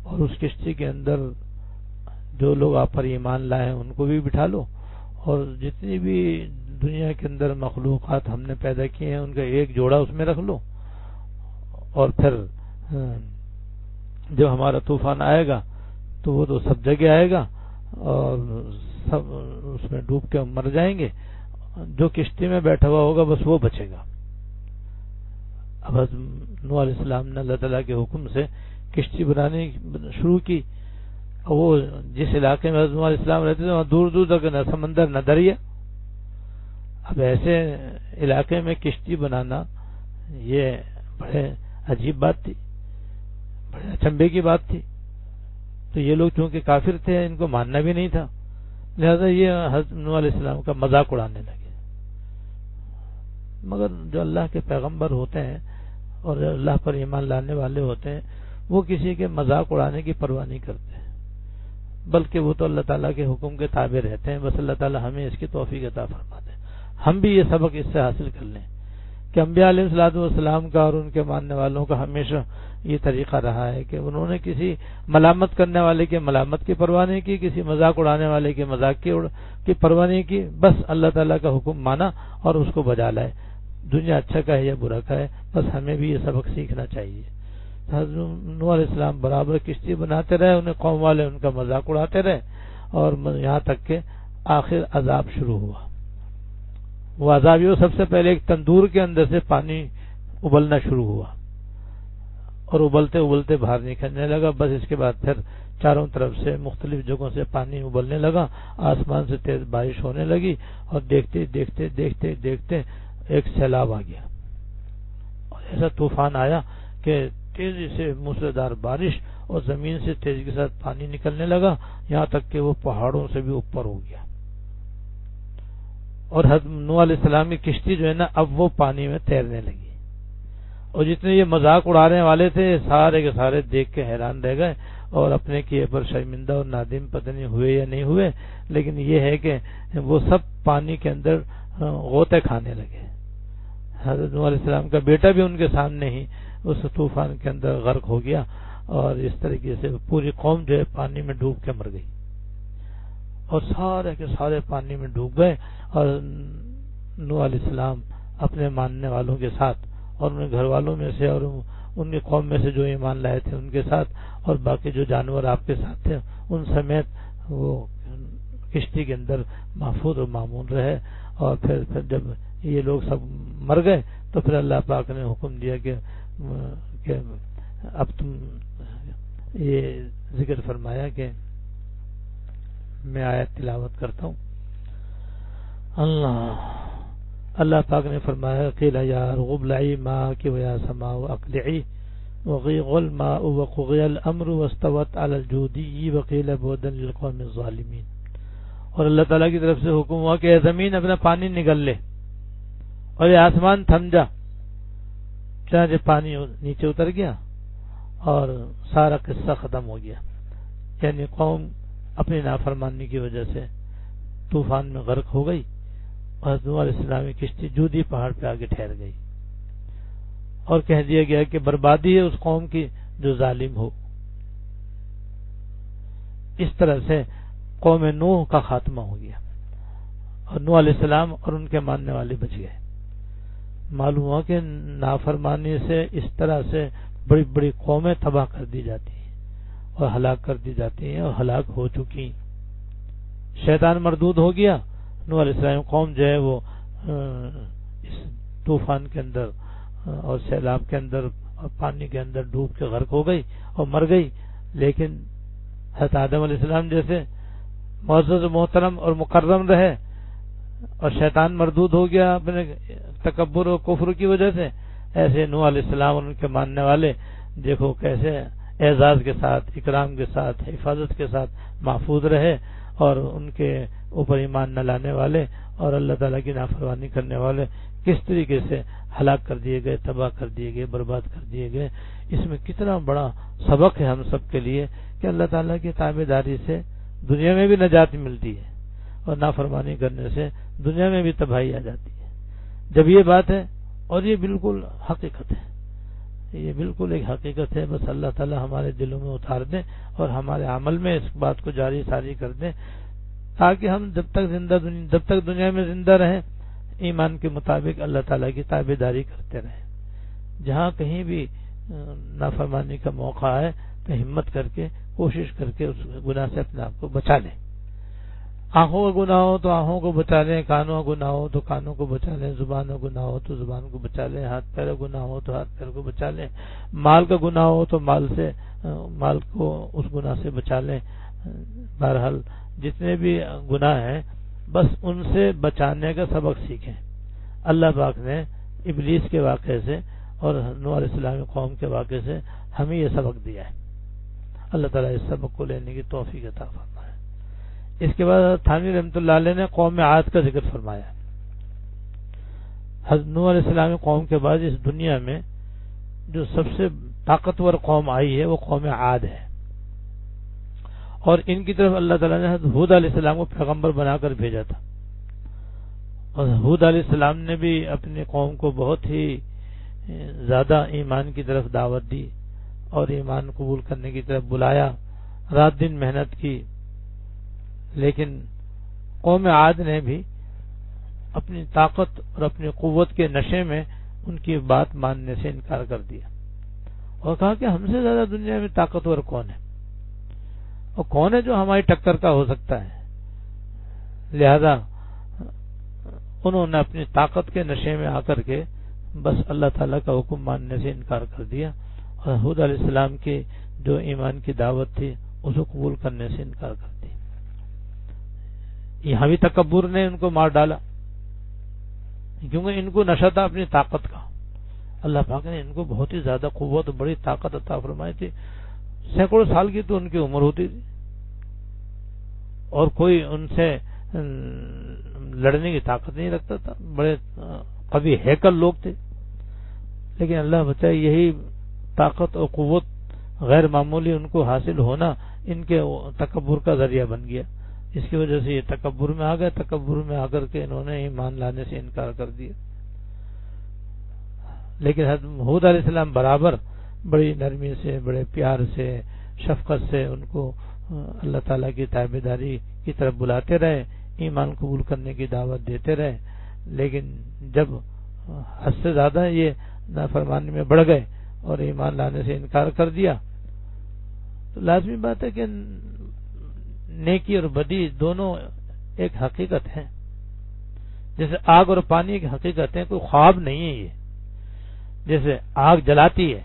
اور اس کشتی کے اندر جو لوگ آپ پر ایمان لائے ہیں ان کو بھی بٹھا لو، اور جتنی بھی دنیا کے اندر مخلوقات ہم نے پیدا کیے ہیں ان کا ایک جوڑا اس میں رکھ لو، اور پھر جب ہمارا طوفان آئے گا تو وہ تو سب جگہ آئے گا اور سب اس میں ڈوب کے مر جائیں گے. جو کشتی میں بیٹھا ہوا ہوگا بس وہ بچے گا. اب نوح علیہ السلام نے اللہ تعالیٰ کے حکم سے کشتی بنانے شروع کی. وہ جس علاقے میں نوح علیہ السلام رہتے تھے وہاں دور دور تک نہ سمندر نہ دریا. اب ایسے علاقے میں کشتی بنانا یہ بڑے عجیب بات تھی، بڑے اچنبے کی بات تھی. تو یہ لوگ چونکہ کافر تھے ان کو ماننا بھی نہیں تھا، لہذا یہ حضرت نوح علیہ السلام کا مذاق اڑانے لگے. مگر جو اللہ کے پیغمبر ہوتے ہیں اور اللہ پر ایمان لانے والے ہوتے ہیں وہ کسی کے مذاق اڑانے کی پرواہ نہیں کرتے، بلکہ وہ تو اللہ تعالیٰ کے حکم کے تابع رہتے ہیں. بس اللہ تعالیٰ ہمیں اس کی توفیق عطا فرما دے. ہم بھی یہ سبق اس سے حاصل کر لیں کہ انبیاء علیہ الصلوۃ والسلام کا اور ان کے ماننے والوں کا ہمیشہ یہ طریقہ رہا ہے کہ انہوں نے کسی ملامت کرنے والے کے ملامت کی پرواہ نہیں کی، کسی مذاق اڑانے والے کے مذاق کی پرواہ نہیں کی. بس اللہ تعالیٰ کا حکم مانا اور اس کو بجا لائے، دنیا اچھا کا ہے یا برا کا ہے. بس ہمیں بھی یہ سبق سیکھنا چاہیے. حضرت نوح علیہ السلام برابر کشتی بناتے رہے، انہیں قوم والے ان کا مذاق اڑاتے رہے اور یہاں تک کہ آخر عذاب شروع ہوا. وہ عذاب یہ سب سے پہلے ایک تندور کے اندر سے پانی ابلنا شروع ہوا اور ابلتے ابلتے باہر نکلنے لگا. بس اس کے بعد پھر چاروں طرف سے مختلف جگہوں سے پانی ابلنے لگا، آسمان سے تیز بارش ہونے لگی اور دیکھتے دیکھتے دیکھتے دیکھتے ایک سیلاب آ گیا اور ایسا طوفان آیا کہ تیزی سے موسلادھار بارش اور زمین سے تیزی کے ساتھ پانی نکلنے لگا، یہاں تک کہ وہ پہاڑوں سے بھی اوپر ہو گیا. اور حضرت نوح علیہ السلام کی کشتی جو ہے نا اب وہ پانی میں تیرنے لگی. اور جتنے یہ مذاق اڑانے والے تھے سارے کے سارے دیکھ کے حیران رہ گئے اور اپنے کیے پر شرمندہ اور نادم پتہ نہیں ہوئے یا نہیں ہوئے، لیکن یہ ہے کہ وہ سب پانی کے اندر غوطے کھانے لگے. حضرت نوح علیہ السلام کا بیٹا بھی ان کے سامنے ہی اس طوفان کے اندر غرق ہو گیا اور اس طریقے سے پوری قوم جو ہے پانی میں ڈوب کے مر گئی اور سارے کے سارے پانی میں ڈوب گئے. اور نوح علیہ السلام اپنے ماننے والوں کے ساتھ اور ان کے گھر والوں میں سے اور ان کی قوم میں سے جو ایمان لائے تھے ان کے ساتھ اور باقی جو جانور آپ کے ساتھ تھے ان سمیت وہ کشتی کے اندر محفوظ اور مامون رہے. اور پھر جب یہ لوگ سب مر گئے تو پھر اللہ پاک نے حکم دیا کہ اب تم یہ ذکر فرمایا کہ میں آیت تلاوت کرتا ہوں. اللہ پاک نے فرمایا قیل یا ارغب لعی ماءک ویا سماء اقلعی وغيغ الماء وقضي الامر واستوت على الجودي وقيل بعدا للقوم الظالمين. اور اللہ تعالیٰ کی طرف سے حکم ہوا کہ اے زمین اپنا پانی نگل لے، اور یہ آسمان تھم جا. چنانچہ پانی نیچے اتر گیا اور سارا قصہ ختم ہو گیا. یعنی قوم اپنی نافرمانی کی وجہ سے طوفان میں غرق ہو گئی اور نوح علیہ السلام کی کشتی جودی پہاڑ پہ آگے ٹھہر گئی، اور کہہ دیا گیا کہ بربادی ہے اس قوم کی جو ظالم ہو. اس طرح سے قوم نوح کا خاتمہ ہو گیا اور نوح علیہ السلام اور ان کے ماننے والے بچ گئے. معلوم ہوا کہ نافرمانی سے اس طرح سے بڑی بڑی قومیں تباہ کر دی جاتی ہیں اور ہلاک کر دی جاتی ہیں اور ہلاک ہو چکی. شیطان مردود ہو گیا. نوح علیہ السلام قوم جو ہے وہ اس طوفان کے اندر اور سیلاب کے اندر اور پانی کے اندر ڈوب کے غرق ہو گئی اور مر گئی. لیکن حضرت آدم علیہ السلام جیسے معزز محترم اور مکرم رہے اور شیطان مردود ہو گیا اپنے تکبر و کفر کی وجہ سے، ایسے نوح علیہ السلام اور ان کے ماننے والے دیکھو کیسے اعزاز کے ساتھ، اکرام کے ساتھ، حفاظت کے ساتھ محفوظ رہے، اور ان کے اوپر ایمان نہ لانے والے اور اللہ تعالیٰ کی نافرمانی کرنے والے کس طریقے سے ہلاک کر دیے گئے، تباہ کر دیے گئے، برباد کر دیے گئے. اس میں کتنا بڑا سبق ہے ہم سب کے لیے کہ اللہ تعالیٰ کی تابعداری سے دنیا میں بھی نجات ملتی ہے اور نافرمانی کرنے سے دنیا میں بھی تباہی آ جاتی ہے. جب یہ بات ہے، اور یہ بالکل حقیقت ہے، یہ بالکل ایک حقیقت ہے، بس اللہ تعالیٰ ہمارے دلوں میں اتار دیں اور ہمارے عمل میں اس بات کو جاری ساری کر دیں، تاکہ ہم جب تک دنیا میں زندہ رہیں ایمان کے مطابق اللہ تعالیٰ کی تابعداری کرتے رہیں. جہاں کہیں بھی نافرمانی کا موقع آئے تو ہمت کر کے کوشش کر کے اس گناہ سے اپنے آپ کو بچا لیں. آنکھوں کا گناہ ہو تو آنکھوں کو بچا لیں، کانوں کا گناہ ہو تو کانوں کو بچا لیں، زبان کا گناہ ہو تو زبان کو بچا لیں، ہاتھ پیر کا گناہ ہو تو ہاتھ پیر کو بچا لیں، مال کا گناہ ہو تو مال کو اس گناہ سے بچا لیں. بہرحال جتنے بھی گناہ ہیں بس ان سے بچانے کا سبق سیکھیں. اللہ پاک نے ابلیس کے واقعے سے اور نوح علیہ السلام کی قوم کے واقعے سے ہمیں یہ سبق دیا ہے. اللہ تعالیٰ اس سبق کو لینے کی توفیق عطا فرمائے. اس کے بعد تھانوی رحمۃ اللہ علیہ نے قوم عاد کا ذکر فرمایا. حضرت نوح علیہ السلام کی قوم کے بعد اس دنیا میں جو سب سے طاقتور قوم آئی ہے وہ قوم عاد ہے، اور ان کی طرف اللہ تعالیٰ نے حضرت ہود علیہ السلام کو پیغمبر بنا کر بھیجا تھا. اور ہود علیہ السلام نے بھی اپنی قوم کو بہت ہی زیادہ ایمان کی طرف دعوت دی اور ایمان قبول کرنے کی طرف بلایا، رات دن محنت کی. لیکن قوم عاد نے بھی اپنی طاقت اور اپنی قوت کے نشے میں ان کی بات ماننے سے انکار کر دیا اور کہا کہ ہم سے زیادہ دنیا میں طاقتور کون ہے اور کون ہے جو ہماری ٹکر کا ہو سکتا ہے. لہذا انہوں نے اپنی طاقت کے نشے میں آ کر کے بس اللہ تعالیٰ کا حکم ماننے سے انکار کر دیا اور ہود علیہ السلام کی جو ایمان کی دعوت تھی اس کو قبول کرنے سے انکار کر دیا. یہاں بھی تکبر نے ان کو مار ڈالا کیونکہ ان کو نشہ تھا اپنی طاقت کا. اللہ پاک نے ان کو بہت ہی زیادہ قوت اور بڑی طاقت عطا فرمائی تھی. سینکڑوں سال کی تو ان کی عمر ہوتی تھی اور کوئی ان سے لڑنے کی طاقت نہیں رکھتا تھا. بڑے قوی ہیکل لوگ تھے. لیکن اللہ بچائے یہی طاقت اور قوت غیر معمولی ان کو حاصل ہونا ان کے تکبر کا ذریعہ بن گیا. اس کی وجہ سے یہ تکبر میں آ گئے. تکبر میں آ کر کے انہوں نے ایمان لانے سے انکار کر دیا. لیکن حضرت ہود علیہ السلام برابر بڑی نرمی سے، بڑے پیار سے، شفقت سے ان کو اللہ تعالیٰ کی تابعداری کی طرف بلاتے رہے، ایمان قبول کرنے کی دعوت دیتے رہے. لیکن جب حد سے زیادہ یہ نافرمانی میں بڑھ گئے اور ایمان لانے سے انکار کر دیا تو لازمی بات ہے کہ نیکی اور بدی دونوں ایک حقیقت ہے. جیسے آگ اور پانی ایک حقیقت ہے، کوئی خواب نہیں ہے. یہ جیسے آگ جلاتی ہے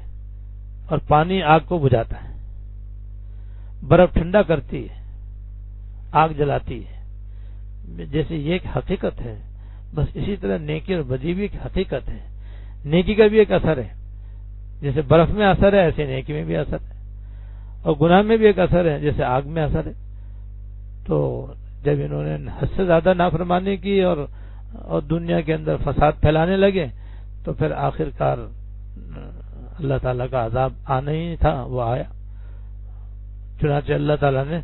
اور پانی آگ کو بجھاتا ہے، برف ٹھنڈا کرتی ہے، آگ جلاتی ہے. جیسے یہ ایک حقیقت ہے، بس اسی طرح نیکی اور بدی بھی ایک حقیقت ہے. نیکی کا بھی ایک اثر ہے جیسے برف میں اثر ہے ایسے نیکی میں بھی اثر ہے، اور گناہ میں بھی ایک اثر ہے جیسے آگ میں اثر ہے۔ تو جب انہوں نے حد سے زیادہ نافرمانی کی اور دنیا کے اندر فساد پھیلانے لگے تو پھر آخر کار اللہ تعالیٰ کا عذاب آنا ہی تھا، وہ آیا۔ چنانچہ اللہ تعالیٰ نے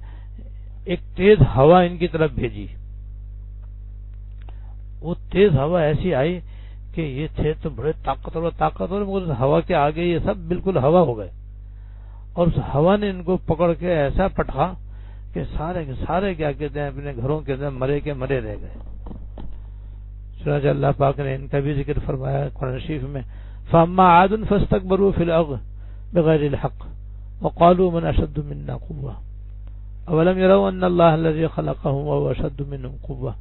ایک تیز ہوا ان کی طرف بھیجی، وہ تیز ہوا ایسی آئی کہ یہ تھے تو بڑے طاقتور مگر ہوا کے آگے یہ سب بالکل ہوا ہو گئے، اور اس ہوا نے ان کو پکڑ کے ایسا پٹھا کہ سارے کے سارے کیا کہتے ہیں اپنے گھروں کے اندر مرے کے مرے رہ گئے۔ چنانچہ اللہ پاک نے ان کا بھی ذکر فرمایا قرآن شریف میں، فَأَمَّا عَادٌ فَاسْتَكْبَرُوا فِي الْأَرْضِ بِغَيْرِ الْحَقِّ وَقَالُوا مَنْ أَشَدُّ مِنَّا قُوَّةً أَوَلَمْ يَرَوْا أَنَّ اللَّهَ الَّذِي خَلَقَهُمْ وَهُوَ أَشَدُّ مِنْهُمْ قُوَّةً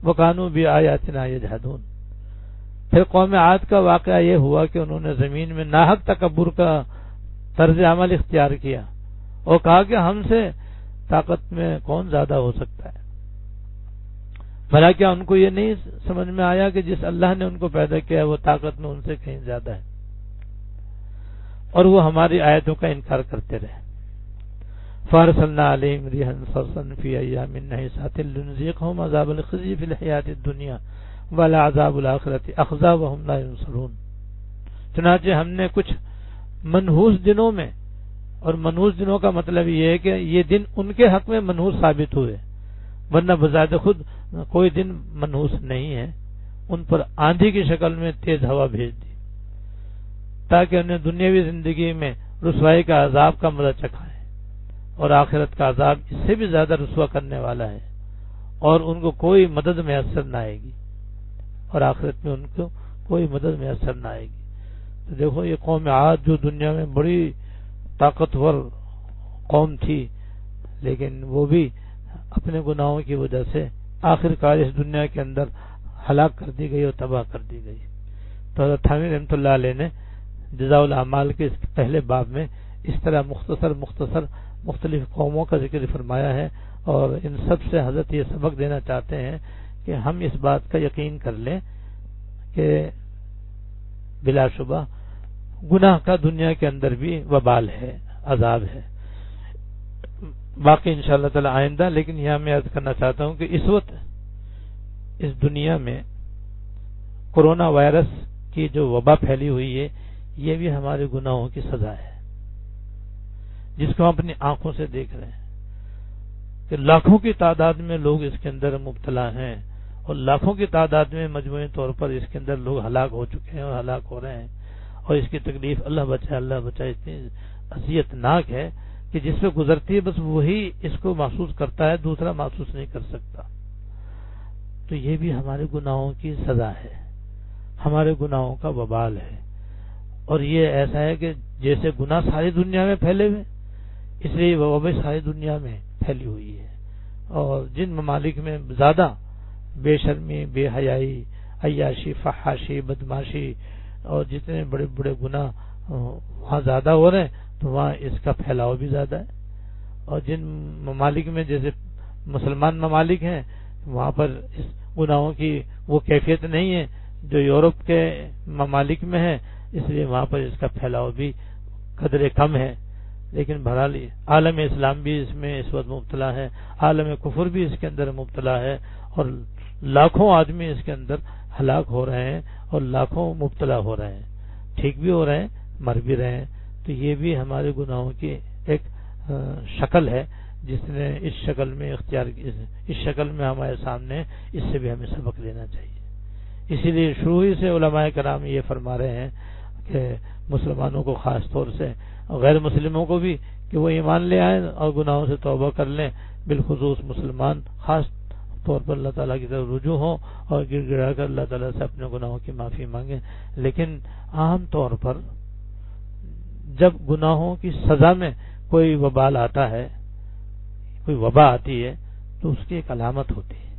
وَكَانُوا بِآيَاتِنَا يَجْحَدُونَ۔ پھر قوم عاد کا واقعہ یہ ہوا کہ انہوں نے زمین میں ناحق تکبر کا طرز عمل اختیار کیا اور کہا کہ ہم سے طاقت میں کون زیادہ ہو سکتا ہے۔ بھلا کیا ان کو یہ نہیں سمجھ میں آیا کہ جس اللہ نے ان کو پیدا کیا وہ طاقت میں ان سے کہیں زیادہ ہے، اور وہ ہماری آیتوں کا انکار کرتے رہے۔ فَأَرْسَلْنَا عَلَيْهِمْ رِيحًا صَرْصَرًا فِي أَيَّامٍ نَحِسَاتٍ لِنُذِيقَهُمْ عَذَابَ الْخِزْيِ فِي الْحَيَاةِ الدُّنْيَا وَلَعَذَابُ الْآخِرَةِ أَخْزَىٰ وَهُمْ لَا يُنصَرُونَ۔ چنانچہ ہم نے کچھ منحوس دنوں میں، اور منحوس دنوں کا مطلب یہ ہے کہ یہ دن ان کے حق میں منحوس ثابت ہوئے، ورنہ بذات خود کوئی دن منحوس نہیں ہے، ان پر آندھی کی شکل میں تیز ہوا بھیج دی تاکہ انہیں دنیاوی زندگی میں رسوائی کا عذاب کا مزہ چکھائیں، اور آخرت کا عذاب اس سے بھی زیادہ رسوا کرنے والا ہے، اور ان کو کوئی مدد میسر نہ آئے گی، اور آخرت میں ان کو کوئی مدد میسر نہ آئے گی۔ تو دیکھو یہ قوم عاد جو دنیا میں بڑی طاقتور قوم تھی، لیکن وہ بھی اپنے گناہوں کی وجہ سے آخر کار اس دنیا کے اندر ہلاک کر دی گئی اور تباہ کر دی گئی۔ تو حضرت تھانوی رحمۃ اللہ علیہ نے جزاء الاعمال کے پہلے باب میں اس طرح مختصر مختلف قوموں کا ذکر فرمایا ہے، اور ان سب سے حضرت یہ سبق دینا چاہتے ہیں کہ ہم اس بات کا یقین کر لیں کہ بلا شبہ گناہ کا دنیا کے اندر بھی وبال ہے، عذاب ہے۔ باقی انشاءاللہ تعالی آئندہ، لیکن یہاں میں عرض کرنا چاہتا ہوں کہ اس وقت اس دنیا میں کورونا وائرس کی جو وبا پھیلی ہوئی ہے یہ بھی ہمارے گناہوں کی سزا ہے، جس کو ہم اپنی آنکھوں سے دیکھ رہے ہیں کہ لاکھوں کی تعداد میں لوگ اس کے اندر مبتلا ہیں، اور لاکھوں کی تعداد میں مجموعی طور پر اس کے اندر لوگ ہلاک ہو چکے ہیں اور ہلاک ہو رہے ہیں، اور اس کی تکلیف اللہ بچائے اتنی اذیت ناک ہے کہ جس پہ گزرتی ہے بس وہی اس کو محسوس کرتا ہے، دوسرا محسوس نہیں کر سکتا۔ تو یہ بھی ہمارے گناہوں کی سزا ہے، ہمارے گناہوں کا وبال ہے، اور یہ ایسا ہے کہ جیسے گناہ ساری دنیا میں پھیلے ہوئے، اس لیے وہ وبا ساری دنیا میں پھیلی ہوئی ہے، اور جن ممالک میں زیادہ بے شرمی، بے حیائی، عیاشی، فحاشی، بدماشی اور جتنے بڑے بڑے گناہ وہاں زیادہ ہو رہے ہیں تو وہاں اس کا پھیلاؤ بھی زیادہ ہے، اور جن ممالک میں جیسے مسلمان ممالک ہیں وہاں پر اس گناہوں کی وہ کیفیت نہیں ہے جو یورپ کے ممالک میں ہے، اس لیے وہاں پر اس کا پھیلاؤ بھی قدرے کم ہے۔ لیکن بہرحال عالم اسلام بھی اس میں اس وقت مبتلا ہے، عالم کفر بھی اس کے اندر مبتلا ہے، اور لاکھوں آدمی اس کے اندر ہلاک ہو رہے ہیں اور لاکھوں مبتلا ہو رہے ہیں، ٹھیک بھی ہو رہے ہیں، مر بھی رہے ہیں۔ تو یہ بھی ہمارے گناہوں کی ایک شکل ہے جس نے اس شکل میں اختیار کی، اس شکل میں ہمارے سامنے، اس سے بھی ہمیں سبق لینا چاہیے۔ اسی لیے شروع ہی سے علماء کرام یہ فرما رہے ہیں کہ مسلمانوں کو خاص طور سے، غیر مسلموں کو بھی، کہ وہ ایمان لے آئیں اور گناہوں سے توبہ کر لیں، بالخصوص مسلمان خاص طور پر اللہ تعالیٰ کی طرف رجوع ہوں اور گر گڑا کر اللہ تعالیٰ سے اپنے گناہوں کی معافی مانگیں۔ لیکن عام طور پر جب گناہوں کی سزا میں کوئی وبال آتا ہے، کوئی وبا آتی ہے، تو اس کی ایک علامت ہوتی ہے،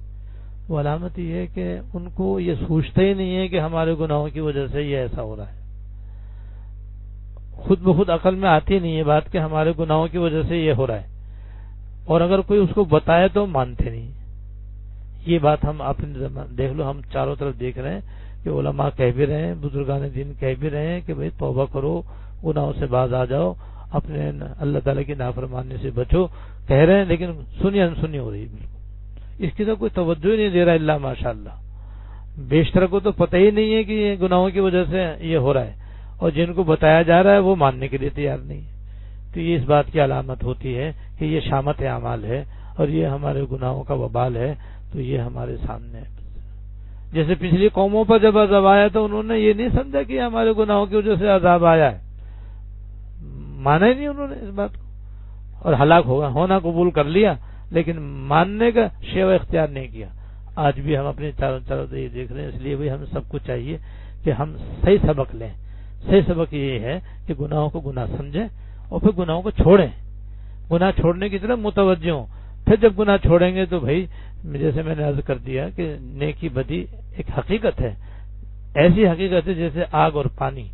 وہ علامت یہ ہے کہ ان کو یہ سوچتے ہی نہیں ہے کہ ہمارے گناہوں کی وجہ سے یہ ایسا ہو رہا ہے، خود بخود عقل میں آتی نہیں ہے بات کہ ہمارے گناہوں کی وجہ سے یہ ہو رہا ہے، اور اگر کوئی اس کو بتائے تو مانتے نہیں۔ یہ بات ہم اپنے زمان دیکھ لو، ہم چاروں طرف دیکھ رہے ہیں کہ علماء کہہ بھی رہے ہیں، بزرگان دین کہہ بھی رہے ہیں کہ بھئی توبہ کرو، گناہوں سے باز آ جاؤ، اپنے اللہ تعالیٰ کی نافرمانی سے بچو. کہہ رہے ہیں لیکن سنی انسنی ہو رہی ہے بالکل. اس کی تو کوئی توجہ ہی نہیں دے رہا اللہ ماشاء اللہ. بیشتر کو تو پتہ ہی نہیں ہے کہ یہ گناہوں کی وجہ سے یہ ہو رہا ہے، اور جن کو بتایا جا رہا ہے وہ ماننے کے لیے تیار نہیں ہے. تو یہ اس بات کی علامت ہوتی ہے کہ یہ شامت اعمال ہے اور یہ ہمارے گناہوں کا وبال ہے. تو یہ ہمارے سامنے ہے. جیسے پچھلی قوموں پر جب عذاب آیا تو انہوں نے یہ نہیں سمجھا کہ ہمارے گناہوں کی وجہ سے عذاب آیا ہے، مانا ہی نہیں انہوں نے اس بات کو، اور ہلاک ہونا قبول کر لیا، لیکن ماننے کا شیوہ اختیار نہیں کیا. آج بھی ہم اپنے چاروں طرف یہ دیکھ رہے ہیں. اس لیے بھی ہم سب کو چاہیے کہ ہم صحیح سبق لیں. صحیح سبق یہ ہے کہ گناہوں کو گناہ سمجھیں اور پھر گناہوں کو چھوڑیں، گناہ چھوڑنے کی طرف متوجہ ہوں. پھر جب گناہ چھوڑیں گے تو بھائی جیسے میں نے عرض کر دیا کہ نیکی بدی ایک حقیقت ہے، ایسی حقیقت ہے جیسے آگ اور پانی.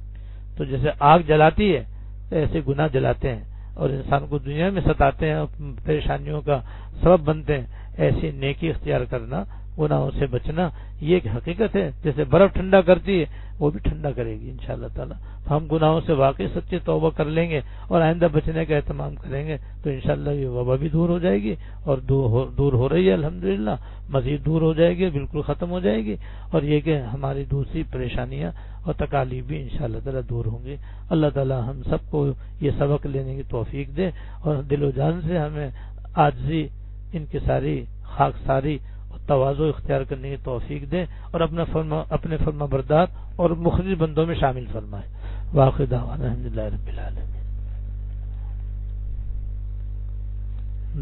تو جیسے آگ جلاتی ہے ایسے گناہ جلاتے ہیں اور انسان کو دنیا میں ستاتے ہیں، پریشانیوں کا سبب بنتے ہیں. ایسی نیکی اختیار کرنا، گناہوں سے بچنا، یہ ایک حقیقت ہے. جیسے برف ٹھنڈا کرتی ہے وہ بھی ٹھنڈا کرے گی انشاءاللہ تعالی. ہم گناہوں سے واقعی سچی توبہ کر لیں گے اور آئندہ بچنے کا اہتمام کریں گے تو انشاءاللہ یہ وبا بھی دور ہو جائے گی، اور دور ہو رہی ہے الحمدللہ، مزید دور ہو جائے گی، بالکل ختم ہو جائے گی. اور یہ کہ ہماری دوسری پریشانیاں اور تکالیف بھی انشاءاللہ تعالی دور ہوں گی. اللہ تعالی ہم سب کو یہ سبق لینے کی توفیق دے اور دل و جان سے ہمیں عاجزی، انکساری، خاکساری اور تواضع اختیار کرنے کی توفیق دے اور اپنے فرما بردار اور مخلص بندوں میں شامل فرمائے. واخر دعوانا الحمدللہ رب العالمین.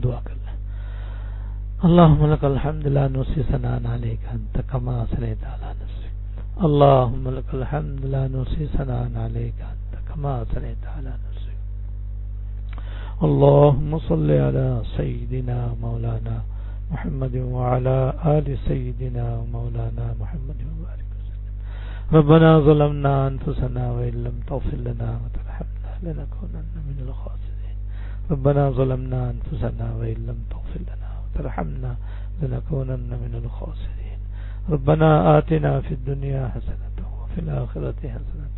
دعا کر لیں. اللهم لك الحمد لا نحصي ثناء عليك انت كما اثنيت على نفسك. اللهم لك الحمد لا نحصي ثناء عليك انت كما اثنيت على نفسك. اللهم صل على سيدنا مولانا محمد وعلى آل سيدنا مولانا محمد وبارك وسلم. ربنا ظلمنا أنفسنا وإن لم تغفر لنا وترحمنا لنكونن من الخاسرين. ربنا ظلمنا أنفسنا وإن لم تغفر لنا وترحمنا لنكونن من الخاسرين. ربنا آتنا في الدنيا حسنة وفي الآخرة حسنة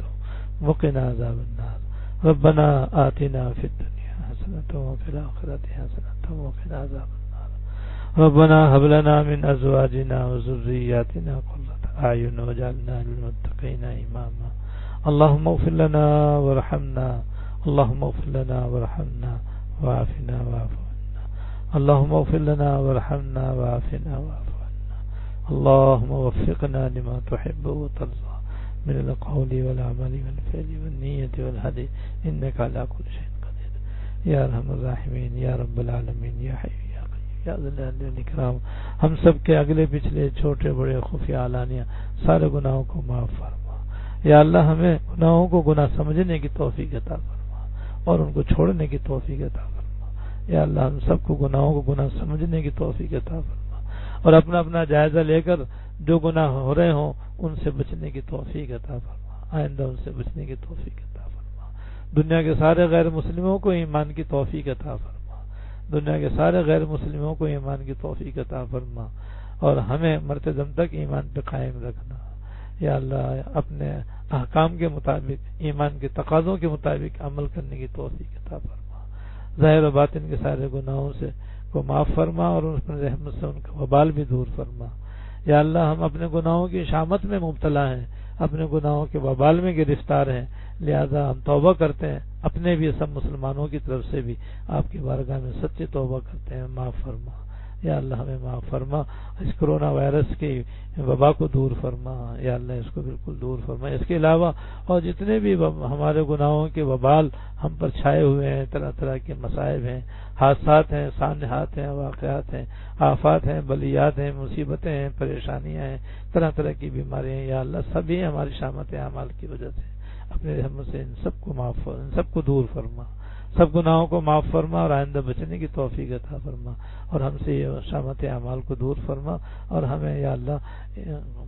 وقنا عذاب النار. ربنا آتنا في الدنيا حسنة وفي الآخرة حسنة وقنا عذاب النار. ربنا هب لنا من أزواجنا وذرياتنا قرة أعين واجعلنا للمتقين إماما. اللهم اغفر لنا وارحمنا. اللهم اغفر لنا وارحمنا وعافنا واعف عنا. اللهم اغفر لنا وارحمنا وعافنا واعف عنا. اللهم وفقنا لما تحب وترضى من القول والعمل والفعل والنية والهدي إنك على كل شيء قدير. یا ارحم الراحمین، یا رب العالمین، یا حی یا قیوم یا ذی الجلال والاکرام. ہم سب کے اگلے پچھلے چھوٹے بڑے خفیہ علانیہ سارے گناہوں کو معاف فرما. یا اللہ ہمیں گناہوں کو گناہ سمجھنے کی توفیق عطا فرما اور ان کو چھوڑنے کی توفیق عطا فرما. یا اللہ ہم سب کو گناہوں کو گناہ سمجھنے کی توفیق عطا فرما اور اپنا اپنا جائزہ لے کر جو گناہ ہو رہے ہوں ان سے بچنے کی توفیق عطا فرما، آئندہ ان سے بچنے کی توفیق عطا فرما. دنیا کے سارے غیر مسلموں کو ایمان کی توفیق عطا فرما. دنیا کے سارے غیر مسلموں کو ایمان کی توفیق عطا فرما اور ہمیں مرتے دم تک ایمان پہ قائم رکھنا. یا اللہ اپنے احکام کے مطابق، ایمان کے تقاضوں کے مطابق عمل کرنے کی توفیق عطا فرما. ظاہر و باطن کے سارے گناہوں سے کو معاف فرما اور ان پر رحمت سے ان کا وبال بھی دور فرما. یا اللہ ہم اپنے گناہوں کی شامت میں مبتلا ہیں، اپنے گناہوں کے وبال میں گرفتار ہیں، لہذا ہم توبہ کرتے ہیں، اپنے بھی سب مسلمانوں کی طرف سے بھی آپ کی بارگاہ میں سچی توبہ کرتے ہیں. معاف فرما. یا اللہ ہمیں معاف فرما. اس کرونا وائرس کی وبا کو دور فرما. یا اللہ اس کو بالکل دور فرما. اس کے علاوہ اور جتنے بھی ہمارے گناہوں کے وبال ہم پر چھائے ہوئے ہیں، طرح طرح کے مصائب ہیں، حادثات ہیں، سانحات ہیں، واقعات ہیں، آفات ہیں، بلیات ہیں، مصیبتیں ہیں، پریشانیاں ہیں، طرح طرح کی بیماریاں ہیں. یا اللہ سبھی ہماری شامت اعمال کی وجہ سے اپنے رحمت سے ان سب کو معاف فرما، ان سب کو دور فرما، سب گناہوں کو معاف فرما اور آئندہ بچنے کی توفیق عطا فرما اور ہم سے یہ شامت اعمال کو دور فرما اور ہمیں یا اللہ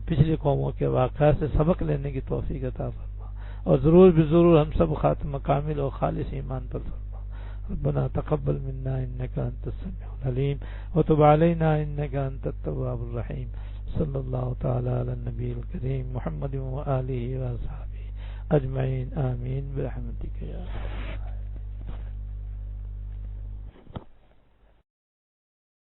پچھلی قوموں کے واقعات سے سبق لینے کی توفیق عطا فرما اور ضرور بضرور ہم سب خاتمہ کامل اور خالص ایمان پر فرما. ربنا تقبل منا انك انت السميع العليم وتب علينا انك انت التواب الرحيم. صلی اللہ تعالی علی النبی الکریم محمد وآلہ وصحبہ اجمعین آمین برحمتک یا